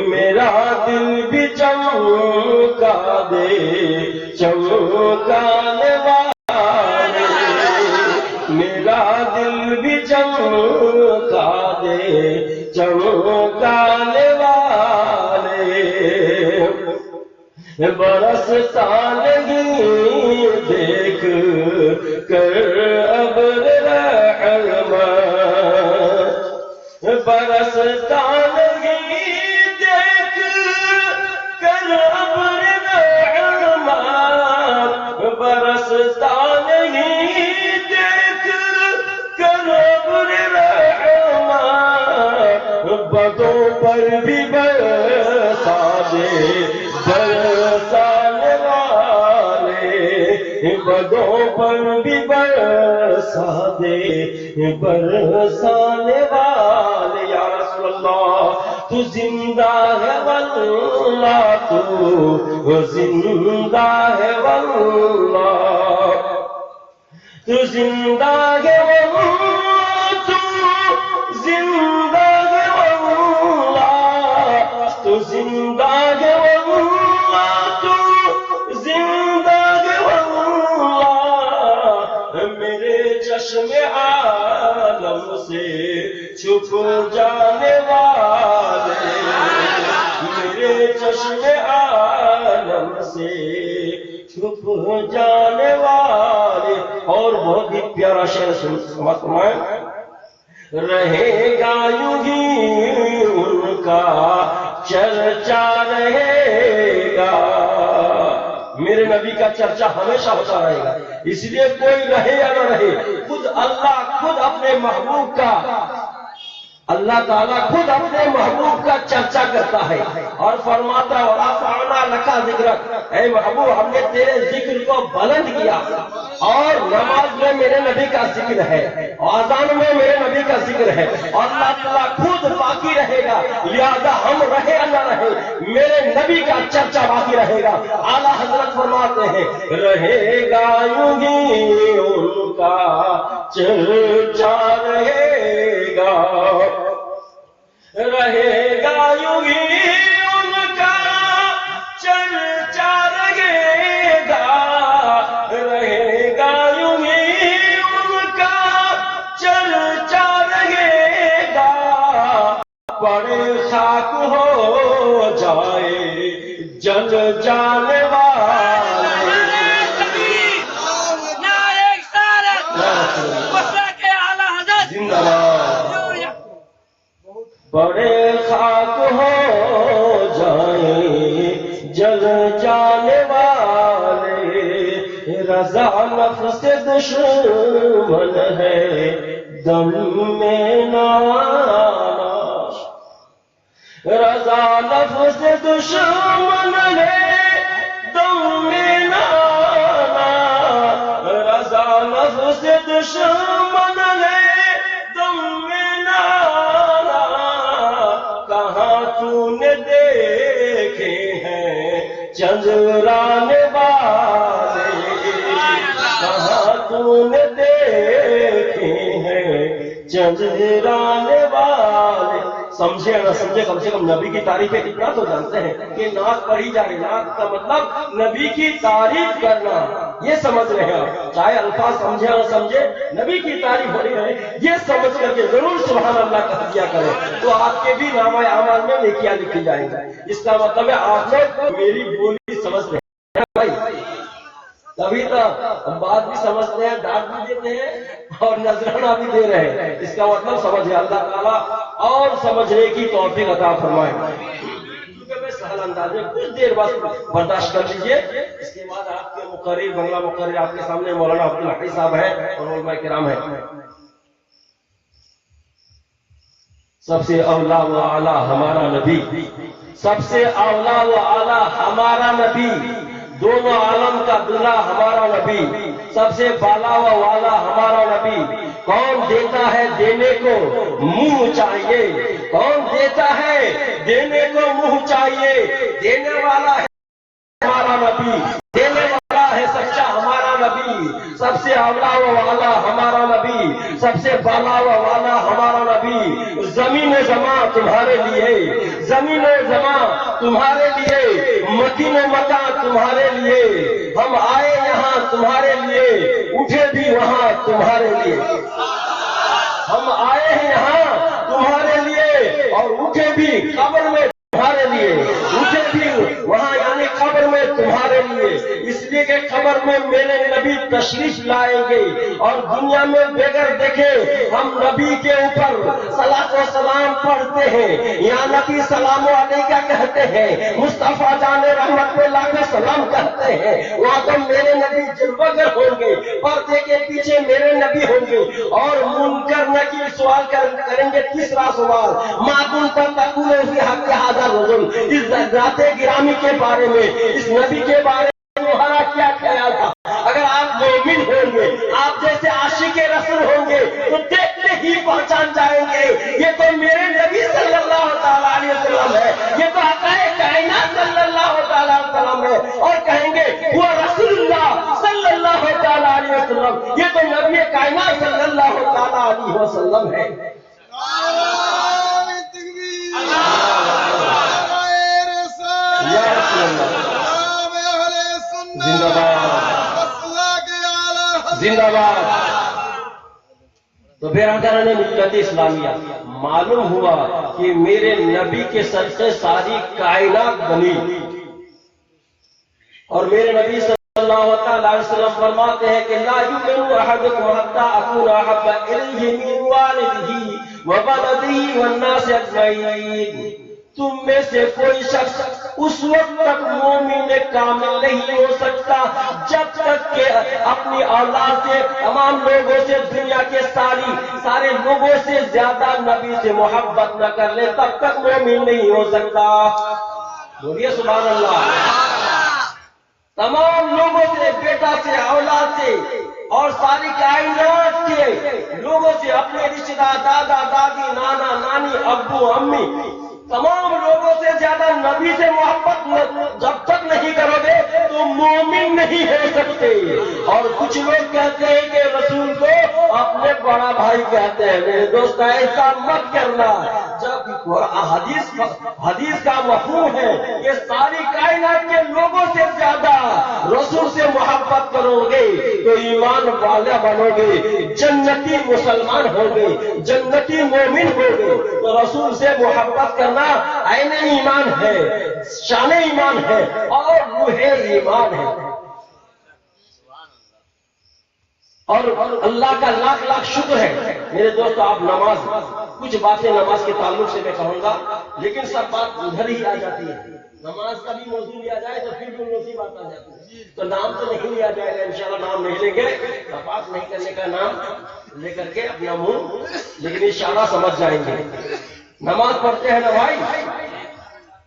[SPEAKER 6] میرا دل بھی چمکا دے چمکانے والے، میرا دل بھی چمکا دے چمکانے والے، برستا نہیں دیکھ کر ابر رحمت، برستا نہیں دیکھ کر ابر برسا دے برسانے والے یا رسول اللہ تو زندہ ہے واللہ تو زندہ ہے واللہ تو زندہ ہے واللہ تو زندہ ہے واللہ تو زندہ ہے واللہ تو زندہ ہے واللہ میرے چشم عالم سے چھپ جانے والے میرے چشم عالم سے چھپ جانے والے اور بہت ہی پیارا شعر سمجھ فرمائیں رہے گا یوں ہی ان کا چرچا رہے گا میرے نبی کا چرچا ہمیشہ ہوتا رہے گا اس لیے کوئی رہے یا نہ رہے خود اللہ خود اپنے محبوب کا اللہ تعالیٰ خود اپنے محبوب کا چرچا کرتا ہے اور فرماتا وَرَفَعْنَا لَكَ ذِكْرَكَ اے محبوب ہم نے تیرے ذکر کو بلند کیا اور نماز میں میرے نبی کا ذکر ہے اذان میں میرے نبی کا ذکر ہے اور اللہ تعالیٰ خود باقی رہے گا لہذا ہم رہے یا نہ رہے میرے نبی کا چرچا باقی رہے گا اعلیٰ حضرت فرماتے ہیں رہے گا یوں ہی ان کا چرچا رہے گا رہے گا یوں ہی ان کا چرچا رہے گا رہے گا یوں ہی ان کا چرچا رہے گا بڑے خاک ہو جائے جل جانے والے زندہ باد بڑے خاک ہو جائیں جل جانے والے رضا نفس دشمن ہے دم میں ناش رضا نفس دشمن ہے دم میں نانا رضا نفس دشمن ہے دم میں نانا کہاں تو نے دیکھے ہیں چندرانے والے کہاں تو نے دیکھے ہیں چندرانے والے سمجھے نہ سمجھے کم سے کم نبی کی تعریفیں اتنا تو جانتے ہیں کہ نعت پڑھی جائے نعت کا مطلب نبی کی تعریف کرنا یہ سمجھ رہے ہیں چاہے الفاظ سمجھے نہ سمجھے نبی کی تعریف ہو رہی ہے یہ سمجھ کر کے ضرور سبحان اللہ کہہ دیا کریں تو آپ کے بھی نامہ اعمال میں نیکیاں لکھی جائیں گی اس کا مطلب ہے آپ لوگ میری بولی سمجھ رہے ہیں بھائی تبھی تو ہم بات بھی سمجھتے ہیں ڈانٹ بھی دیتے ہیں اور نذرانہ بھی دے رہے ہیں اس کا مطلب سمجھے اللہ تعالیٰ اور سمجھنے کی توفیق عطا فرمائے کیونکہ میں سہل انداز میں کچھ دیر بعد برداشت کر لیجئے اس کے بعد آپ کے مقرر بنگلہ مقرر آپ کے سامنے مولانا عبدالحی صاحب ہیں اور علماء کرام ہیں سب سے اولا و اعلیٰ ہمارا نبی سب سے اولا و اعلیٰ ہمارا نبی دونوں عالم کا دلہا ہمارا نبی سب سے بالا و والا ہمارا نبی کون دیتا ہے دینے کو منہ چاہیے کون دیتا ہے دینے کو منہ چاہیے دینے والا ہے ہمارا نبی دینے والا ہے سچا ہمارا نبی سب سے اولا و والا ہمارا نبی سب سے بالا و والا ہمارا نبی زمین زمان تمہارے لیے زمین زمان تمہارے لیے مکین مکان تمہارے لیے ہم آئے یہاں تمہارے لیے اٹھے بھی وہاں تمہارے لیے ہم آئے ہیں یہاں تمہارے لیے اور اٹھے بھی قبر میں تمہارے لیے اٹھے بھی وہاں یعنی قبر میں تمہارے لیے اس لیے کہ قبر میں میرے نبی تشریف لائیں گے اور دنیا میں بغیر دیکھے ہم نبی کے اوپر صلاۃ و سلام پڑھتے ہیں یا نبی سلام علیکہ کہتے ہیں مصطفیٰ جان رحمت پہ لا کر سلام کہتے ہیں وہاں تو میرے نبی جلوگر ہوں گے پردے کے پیچھے میرے نبی ہوں گے اور منکر نکیر سوال کریں گے تیسرا سوال معدن پر تقول فی حق حاضر رسول اس ذات گرامی کے بارے میں اس نبی کے بارے میں تمہارا کیا خیال تھا اگر آپ مومن ہوں होंगे, आप जैसे आशिक रसूल होंगे तो देखते ही पहचान जाएंगे ये तो मेरे नबी सल्लल्लाहु ताला अलैहि वसल्लम है, ये तो हकाए कायनात सल्लल्लाहु ताला अलैहि वसल्लम है। और कहेंगे वो रसूलुल्लाह सल्लल्लाहु ताला अलैहि वसल्लम, ये तो नबी कायनात सल्लल्लाहु ताला अलैहि वसल्लम है। या रसूल अल्लाह, जिंदाबाद जिंदाबाद। तो बेरादरान मिल्लत इस्लामिया, मालूम हुआ कि मेरे नबी के सदक़े सारी कायनात बनी। और मेरे नबी सल्लल्लाहु अलैहि वसल्लम फरमाते हैं कि ला युमिनु अहदुकुम हत्ता अकूना अहब्बा इलैहि मिन वालिदिही व वलदिही वन नास अजमईन। तुम में से कोई शख्स उस वक्त तक मोमिन कामिल नहीं हो सकता जब तक कि अपनी औलाद से, तमाम लोगों से, दुनिया के सारे लोगों से ज्यादा नबी से मोहब्बत न कर ले, तब तक मोमिन नहीं हो सकता। बोलिए सुभान अल्लाह। तमाम लोगों से, बेटा से, औलाद से और सारी कायनात के लोगों से, अपने रिश्तेदार, दादा दादी, नाना नानी, अब्बू अम्मी, तमाम लोगों से ज्यादा नबी से मोहब्बत जब तक नहीं करोगे तो मोमिन नहीं हो सकते। और कुछ लोग कहते हैं कि रसूल को अपने बड़ा भाई कहते हैं। मेरे दोस्त ऐसा मत करना। जब हदीस का मफहूम है कि सारी कायनात के लोगों से ज्यादा रसूल से मोहब्बत करोगे तो ईमान वाला बनोगे, जन्नती मुसलमान होगे, जन्नती मोमिन होगे। तो रसूल से मोहब्बत करना आईने ईमान है, शान ईमान है और रूहे ईमान है। और अल्लाह का लाख लाख शुक्र है। मेरे दोस्तों, आप नमाज, कुछ बातें नमाज के ताल्लुक से मैं कहूंगा, लेकिन सब बात उधर ही आ जाती है। नमाज का भी मौजूद लिया जाए तो फिर भी उसी बात आ जाती है। तो नाम तो नहीं लिया जाएगा, इंशाल्लाह नाम नहीं लेंगे, तपास नहीं करने का नाम लेकर के अपना मुंह, लेकिन इशारा समझ जाएंगे। नमाज पढ़ते हैं ना भाई,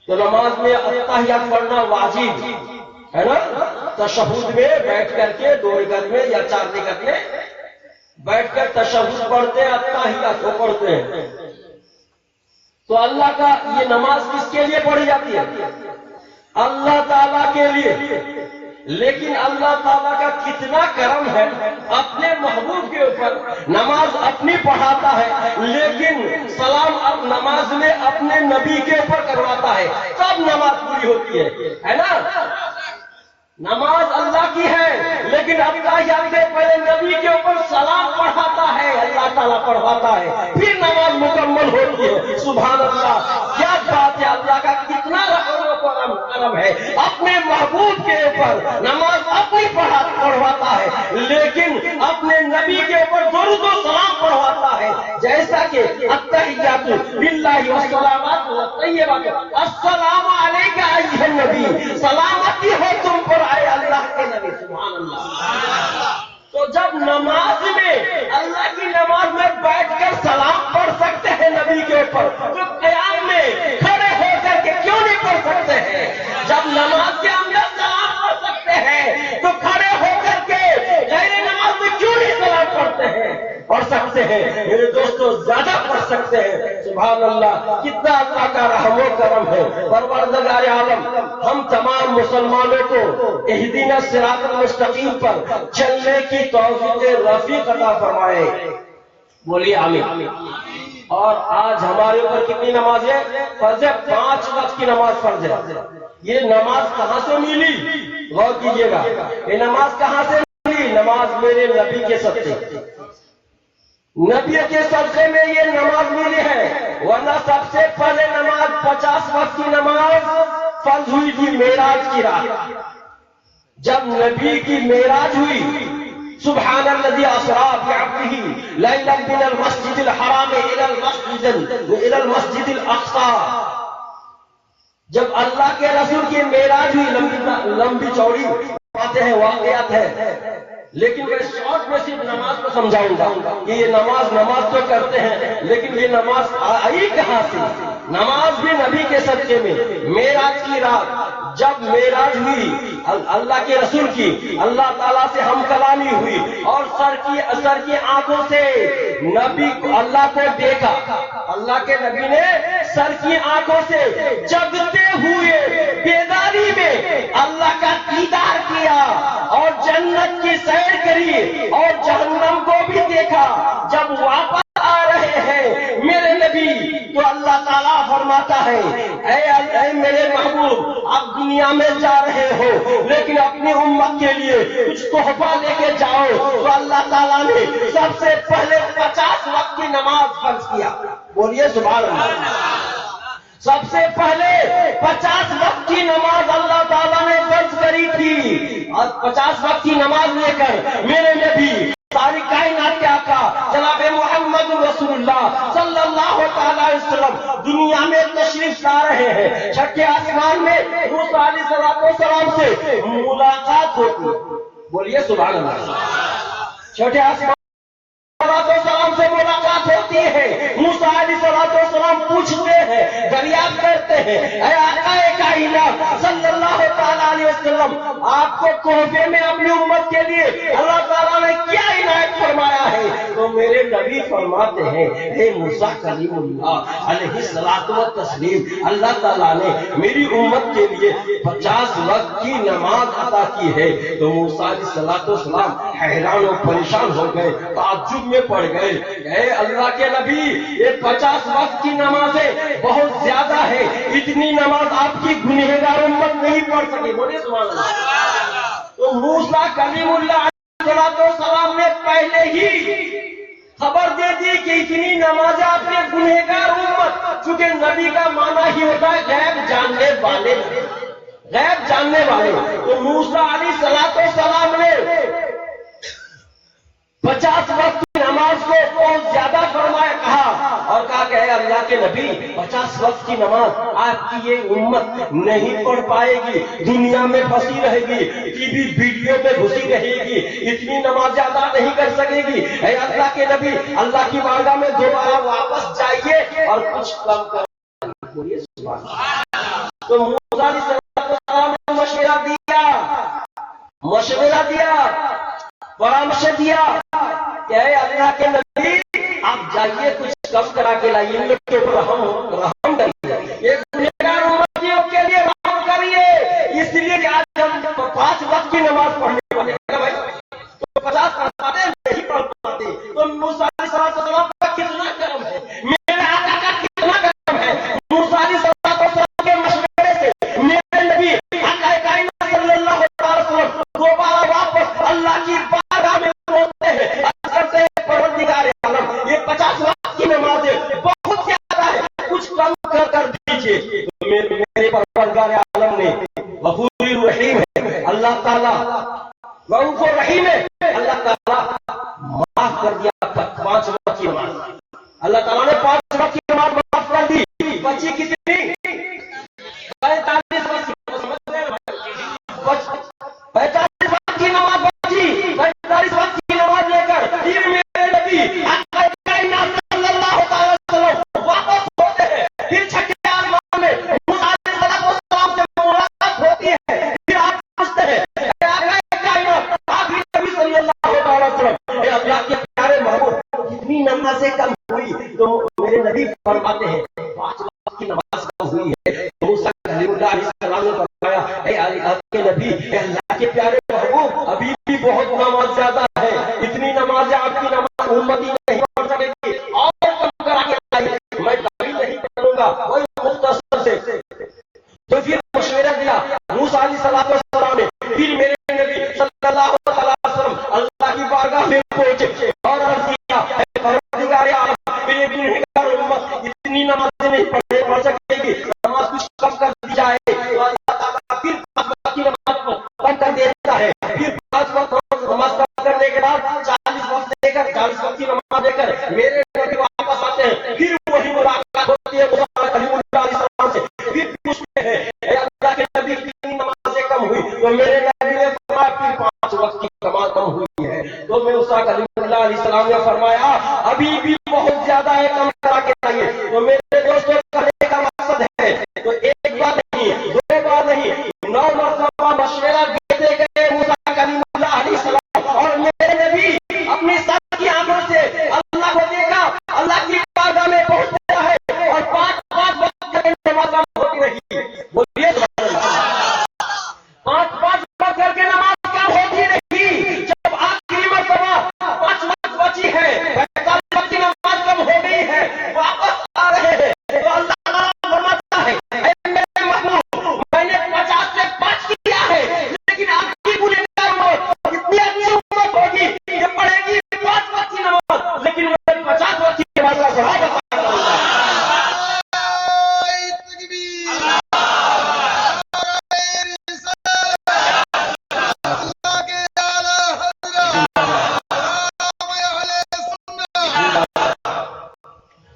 [SPEAKER 6] तो नमाज में अत्तहियात पढ़ना वाजिब है ना। तशहुद में बैठ करके 2 रकात में या 4 रकात में बैठकर तशहुद पढ़ते हैं, अत्तहियात को पढ़ते हैं। तो अल्लाह का ये नमाज किसके लिए पढ़ी जाती है? अल्लाह ताला के लिए। लेकिन अल्लाह ताला का कितना करम है, अपने महबूब के ऊपर नमाज अपनी पढ़ाता है, लेकिन सलाम अब नमाज में अपने नबी के ऊपर करवाता है, तब नमाज पूरी होती है ना। नमाज अल्लाह की है, लेकिन अत्तहियात से पहले नबी के ऊपर सलाम पढ़ाता है, अल्लाह ताला पढ़वाता है, फिर नमाज मुकम्मल होती है। सुभान अल्लाह, क्या बात है। अल्लाह का कितना करम है, अपने महबूब के ऊपर नमाज अपनी पढ़वाता है, लेकिन अपने नबी के ऊपर दुरूद व सलाम पढ़वाता है। जैसा कि अत्तहियातु लिल्लाहि व सलावातु व तय्यबातु, अस्सलामु अलैका अय्युहन नबी, सलामती हो तुम पर आए अल्लाह के नबी। सुभान अल्लाह। तो जब नमाज में, अल्लाह की नमाज में बैठकर सलाम पढ़ सकते हैं नबी के ऊपर, तो क़याम में खड़े होकर के क्यों नहीं पढ़ सकते हैं? जब नमाज के अंदर सलाम पढ़ सकते हैं तो खड़े होकर के गैर नमाज में क्यों नहीं सलाम पढ़ते हैं? पढ़ सकते हैं मेरे दोस्तों, ज्यादा पढ़ सकते हैं। सुभान अल्लाह, कितना अल्लाह का रहमो करम है। परवरदिगार आलम हम तमाम मुसलमानों को इहदीना सिरातल मुस्तकीम पर चलने की तौफीक रफीक अता फरमाए। बोलिए आमीन। और आज हमारे ऊपर कितनी नमाज है? फर्ज है, 5 वक्त की नमाज फर्ज है। ये नमाज कहां से मिली? गौर कीजिएगा, ये नमाज कहां से मिली? नमाज मेरे नबी के सदक़े, नबी के सदक़े में ये नमाज मिली है। वरना सबसे पहले नमाज 50 वक्त की नमाज फर्ज हुई थी मेराज की रात, जब नबी की मेराज हुई। सुब्हानल्लज़ी असरा बिअब्दिही लैलन मिनल मस्जिदिल हराम इलल मस्जिदिल अक़सा। जब अल्लाह के रसूल की मेराज हुई, लंबी चौड़ी बातें हैं, वाक़यात है, लेकिन मैं शॉर्ट में सिर्फ नमाज को समझाऊंगा कि ये नमाज तो करते हैं, लेकिन ये नमाज आई कहां से? नमाज भी नबी के सदके में। मेराज की रात जब मेराज हुई, अल्लाह के रसूल की अल्लाह ताला से हम कलामी हुई और सर की आंखों से नबी को अल्लाह को देखा। अल्लाह के नबी ने सर की आंखों से जगते हुए बेदारी में अल्लाह का दीदार किया और जन्नत की सैर करी और जहन्नम को भी देखा। जब वापस आ रहे हैं मेरे नबी तो अल्लाह ताला फरमाता है, ऐ मेरे महबूब, आप दुनिया में जा रहे हो लेकिन अपनी उम्मत के लिए कुछ तोहफा लेके जाओ। तो अल्लाह ताला ने सबसे पहले 50 वक्त की नमाज फर्ज किया। बोलिए सुभान अल्लाह। सबसे पहले 50 वक्त की नमाज अल्लाह ताला ने फर्ज करी थी और 50 वक्त की नमाज लेकर मेरे नबी सारी कायनात के आका जनाब मोहम्मद रसूलुल्लाह सल्लल्लाहु अलैहि वसल्लम दुनिया में तशरीफ ला रहे हैं। छठे आसमान में मूसा अलैहिस्सलाम से मुलाकात होती। बोलिए सुभान अल्लाह। छठे आसमान से मुलाकात होती है। मूसा अलैहिस्सलाम पूछते हैं, दरियाफ्त करते हैं, ऐ आकाए कायनात सल्लल्लाहु अलैहि वसल्लम, आपको तोहफे में अपनी उम्मत के लिए अल्लाह ताला ने क्या इनायत फरमाया है? तो मेरे नबी फरमाते हैं, हे मूसा कलीमुल्लाह अलैहिस्सलातु व तस्लीम, अल्लाह ताला ने मेरी उम्मत के लिए 50 वक्त की नमाज अता की है। तो मूसा अलैहिस्सलातु व सलाम हैरान और परेशान हो गए, ताज्जुब में पड़ गए। अल्लाह के नबी, ये 50 वक्त की नमाजें बहुत ज्यादा है, इतनी नमाज आपकी गुनहगार उम्मत नहीं पढ़ सके। बोले सुभान अल्लाह। तो मूसा कलीमुल्लाह सलाम ने पहले ही खबर दे दी कि इतनी नमाजें आपके गुनहगार उम्मत, चूंकि नबी का माना ही होता है गैब जानने वाले, गैब जानने वाले। तो मूसा अलैहिस्सलाम ने 50 वक्त की नमाज को बहुत ज्यादा फरमाया कहा और कहा कि अल्लाह के नबी 50 वक्त की नमाज आपकी ये उम्मत नहीं पढ़ पाएगी, दुनिया में फंसी रहेगी, टीवी वीडियो में घुसी रहेगी, इतनी नमाज अदा नहीं कर सकेगी। अल्लाह के नबी, अल्लाह की बारगाह में दोबारा वापस जाइए और कुछ कम कर। तो मूसा अलैहिस्सलाम ने मशवरा दिया, परामर्श दिया कि अल्लाह के नबी आप जाइए कुछ कम करा के लाइए, इन लोग के ऊपर रहम करिए, एक गुनहगार उम्मतियों के लिए रहम करिए। इसलिए कि आज हम 5 वक्त की नमाज पढ़ने वाले हैं भाई, तो 50 पढ़ते नहीं पढ़ पाते। तो मूसा अलैहिस्सलाम का कितना कर्म है, मेरे आका का कितना कर्म है। मूसा अलैहिस्सलाम के मशवरे से मेरे नबी आका कायनात सल्लल्लाहु अलैहि वसल्लम दोबारा वापस अल्लाह की बारगाह में पहुंचते हैं। परवरदिगार आलम, ये 50 वक्त की नमाजें बहुत ज्यादा है, कुछ कम कर दीजिए। तो मेरे परवरदिगार आलम ने गफूर रहीम है, अल्लाह ताला गफूर रहीम है, अल्लाह ताला माफ कर दिया 5 वक्त की नमाज। अल्लाह ताला ने 5 वक्त की नमाज माफ कर दी। बची कितनी? 45 वक्त की नमाज बची। 45 वक्त की नमाज लेकर फिर मेरे नबी वापस होते हैं। फिर छठे आसमान में मूसा अलैहिस्सलाम से मुलाकात होती है। फिर आप पूछते हैं, नबी सल्लल्लाहु अलैहि वसल्लम, अल्लाह के प्यारे महबूब, कितनी नमाजें कम हुई? तो मेरे नबी फरमाते हैं 5 वक्त की नमाज कम हुई है। मूसा कलीमुल्लाह अलैहिस्सलाम ने फरमाया, अल्लाह के नबी, अल्लाह के प्यारे महबूब, अभी भी बहुत नमाज ज्यादा है, इतनी नमाज आपकी नमाज उम्मती नहीं पढ़ सकेगी, और कम करा के लाइए, मैं कभी नहीं पढ़ूंगा वही मुख्तसर से। तो फिर मशवरा दिया मूसा अलैहिस्सलाम ने। फिर मेरे नबी सल्लल्लाहु अलैहि वसल्लम अल्लाह की बारगाह में पहुंचे और अर्ज किया, परवरदिगार आलम, मेरी गुनहगार उम्मत इतनी नमाजें नहीं पढ़ सकेगी, नमाज कुछ कम कर दी जाए। तो अल्लाह ताला फिर 5 वक्त की नमाज को कम कर देता है। फिर 5 वक्त नमाज कम करने के बाद 40 वक्त लेकर 40 वक्त की नमाज लेकर मेरे नबी वापस आते हैं। फिर वही मुलाकात होती है मूसा कलीमुल्लाह अलैहिस्सलाम से। फिर पूछते हैं, अल्लाह के नबी कितनी नमाजें कम हुई? तो मेरे नबी ने फरमाया फिर 5 वक्त की नमाज कम हुई है। तो मूसा कलीमुल्लाह अलैहिस्सलाम ने फरमाया अभी भी बहुत ज्यादा है, कम करा के लाइए। तो मेरे दोस्तों, कहने का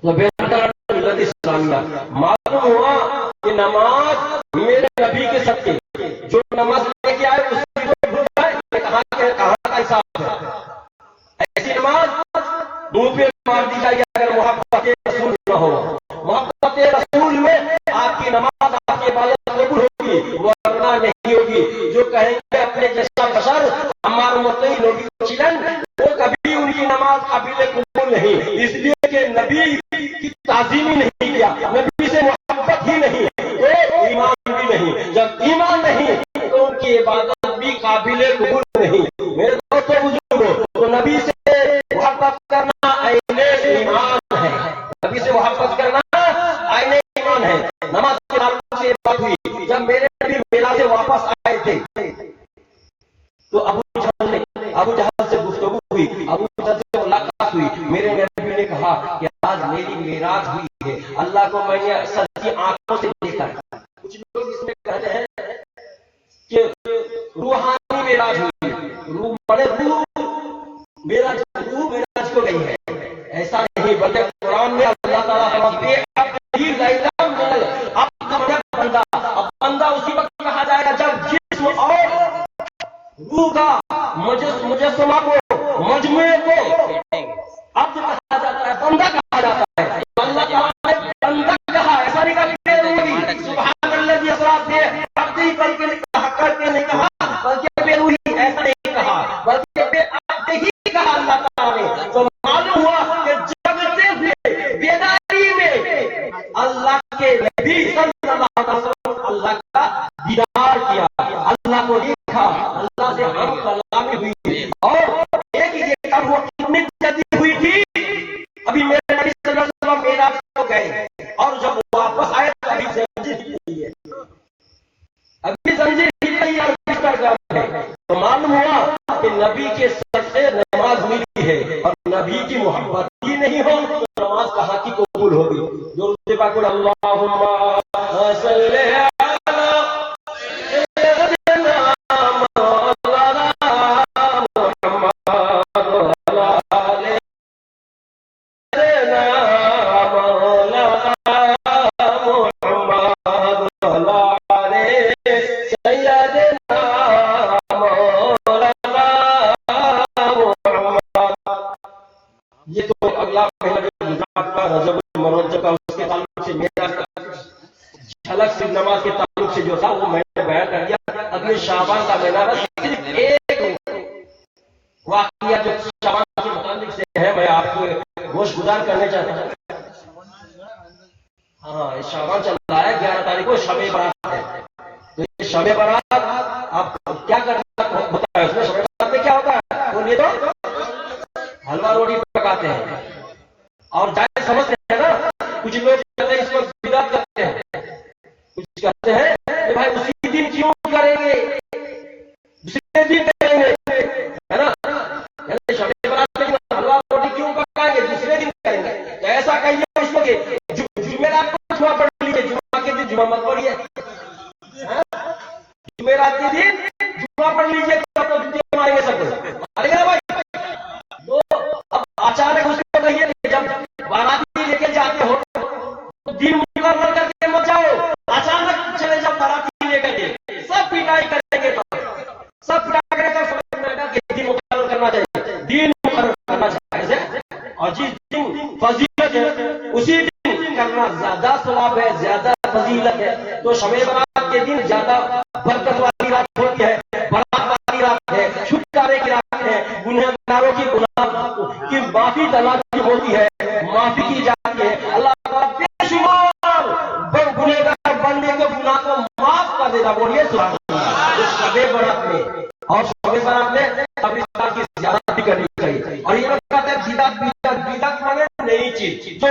[SPEAKER 6] तो बेहतर मिल्लत इस्लामिया। मालूम हुआ कि नमाज मेरे नबी के सबके जो नमाज लेके आए उसकी कोई भूल जाए, कहाँ का हिसाब है। ऐसी नमाज मुंह पे मार दी जाएगी अगर मोहब्बत रसूल न हो। मोहब्बत रसूल में आपकी नमाज आपकी इबादत कबूल होगी वरना नहीं होगी। जो कहेंगे अपने जैसा बशर हमारे मतई नबी चिलन, वो कभी उनकी नमाज काबिल कबूल नहीं, इसलिए कि नबी की ताज़ीम ही नहीं किया, नबी से मोहब्बत ही नहीं, तो ईमान भी नहीं। जब ईमान नहीं तो उनकी इबादत भी काबिल कबूल नहीं। मेरे दोस्तों बुजुर्गों, तो नबी से मोहब्बत करना आईने ईमान है, नबी से मोहब्बत करना आईने ईमान है। नमाज के ताल्लुक से बात हुई, जब मेरे नबी मेला से वापस आए थे तो अबू जहल से गुफ्तगू हुई, अबू जहल से मुलाकात हुई। मेरे नबी ने कहा कि आज मेरी मेराज हुई है, अल्लाह को मैंने सच्ची आंखों से देखा। कुछ लोग इसमें कहते हैं कि रूहानी मेराज हुई, रूह बड़े रूह मेराज को गई है, ऐसा नहीं। बल्कि कुरान में अल्लाह ताला फरमाते हैं बंदा, अब बंदा उसी वक्त कहा जाएगा जब जिस्म और रूह का मुजस्समा को मजमुए को अब कहा जाता है, बंदा कहा जाता है। अल्लाह ताला ने बंदा कहा, ऐसा नहीं कहा सुभान अल्लाह की असरात से अब्दी करके नहीं कहा, बल्कि बेरूही ऐसा नहीं कहा, बल्कि बेअब्दी ही कहा अल्लाह ताला ने। तो मालूम हुआ कि जगते हुए बेदारी में अल्लाह के नबी सल्लल्लाहु अलैहि वसल्लम अल्लाह का दीदार किया, अल्लाह को देखा, अल्लाह से हम कलामी हुई। और एक ही देखा वो कितनी जल्दी हुई थी। अभी मेरे नबी सल्लल्लाहु अलैहि वसल्लम मेराज को गए और जब वापस आए तो अभी जंजीर हिल रही है, अभी जंजीर हिल रही है और बिस्तर गर्म है। तो मालूम हुआ कि नबी के सर से नमाज हुई है और नबी की मोहब्बत ही नहीं हो तो नमाज कहाँ की कबूल होगी। जो पाकुल अल्लाहुम्मा सल्ली ये तो अगला महीना गुजरात का रजब मनोरंजन का उसके ताल्लुक से मेरा झलक सिर्फ नमाज के ताल्लुक से जो था वो मैंने बयान कर दिया। अब ये शाबान का महीना बस सिर्फ एक वाकया जो शाबान के मुताबिक से है मैं आपको होश गुजार करने चाहता हूँ। हाँ, शाबान चल रहा है, 11 तारीख को शब-ए बारात है। तो ये शब-ए बारात आप क्या करना होता है उसमें, शब-ए बारात में क्या होता है बोलिए तो हलवा रोटी पकाते हैं और जायज समझते हैं ना। कुछ लोग कहते हैं इसको बिदअत करते हैं, कुछ कहते हैं कि भाई उसी दिन क्यों करेंगे, दूसरे दिन करेंगे, है ना। शब-ए बारात में हलवा रोटी क्यों पकाएंगे, दूसरे दिन करेंगे। तो ऐसा कहिए उसको कि जुमेरात को जुमा पढ़ लीजिए, जुमा के दिन जुमा मत पढ़िए, जुमेरात के दिन जुमा पढ़ लीजिए, तो जुते मारेंगे सबको, मारेगा भाई। तो अब अचानक उसको कहिए जब बाराती लेके जाते हो तो दिन मुकर्रर करके मत जाओ, अचानक चले जाओ बाराती लेकर के, सब पिटाई करेंगे तो सब पिटाई करेंगे तो समझ में आएगा कि दिन मुकर्रर करना चाहिए, दिन मुकर्रर करना चाहिए। और जिस दिन फजीलत है उसी दिन करना ज्यादा सवाब है, ज्यादा फजीलत है। तो शब-ए बारात के दिन ज्यादा बरकत वाली रात होती है, बारात वाली रात है, छुटकारे की रात है, गुनहगारों की की माफी तलाश होती है, माफी की जाती है। अल्लाह ताला बेशुमार गुनहगार बंदे के गुनाह को माफ कर देगा। बोलिए सुभान अल्लाह। शब-ए बारात में और शब-ए बारात में कब्रिस्तान की ज़ियारत भी करनी चाहिए। और ये लोग कहते हैं बिदअत बिदअत बिदअत माने नई चीज, जो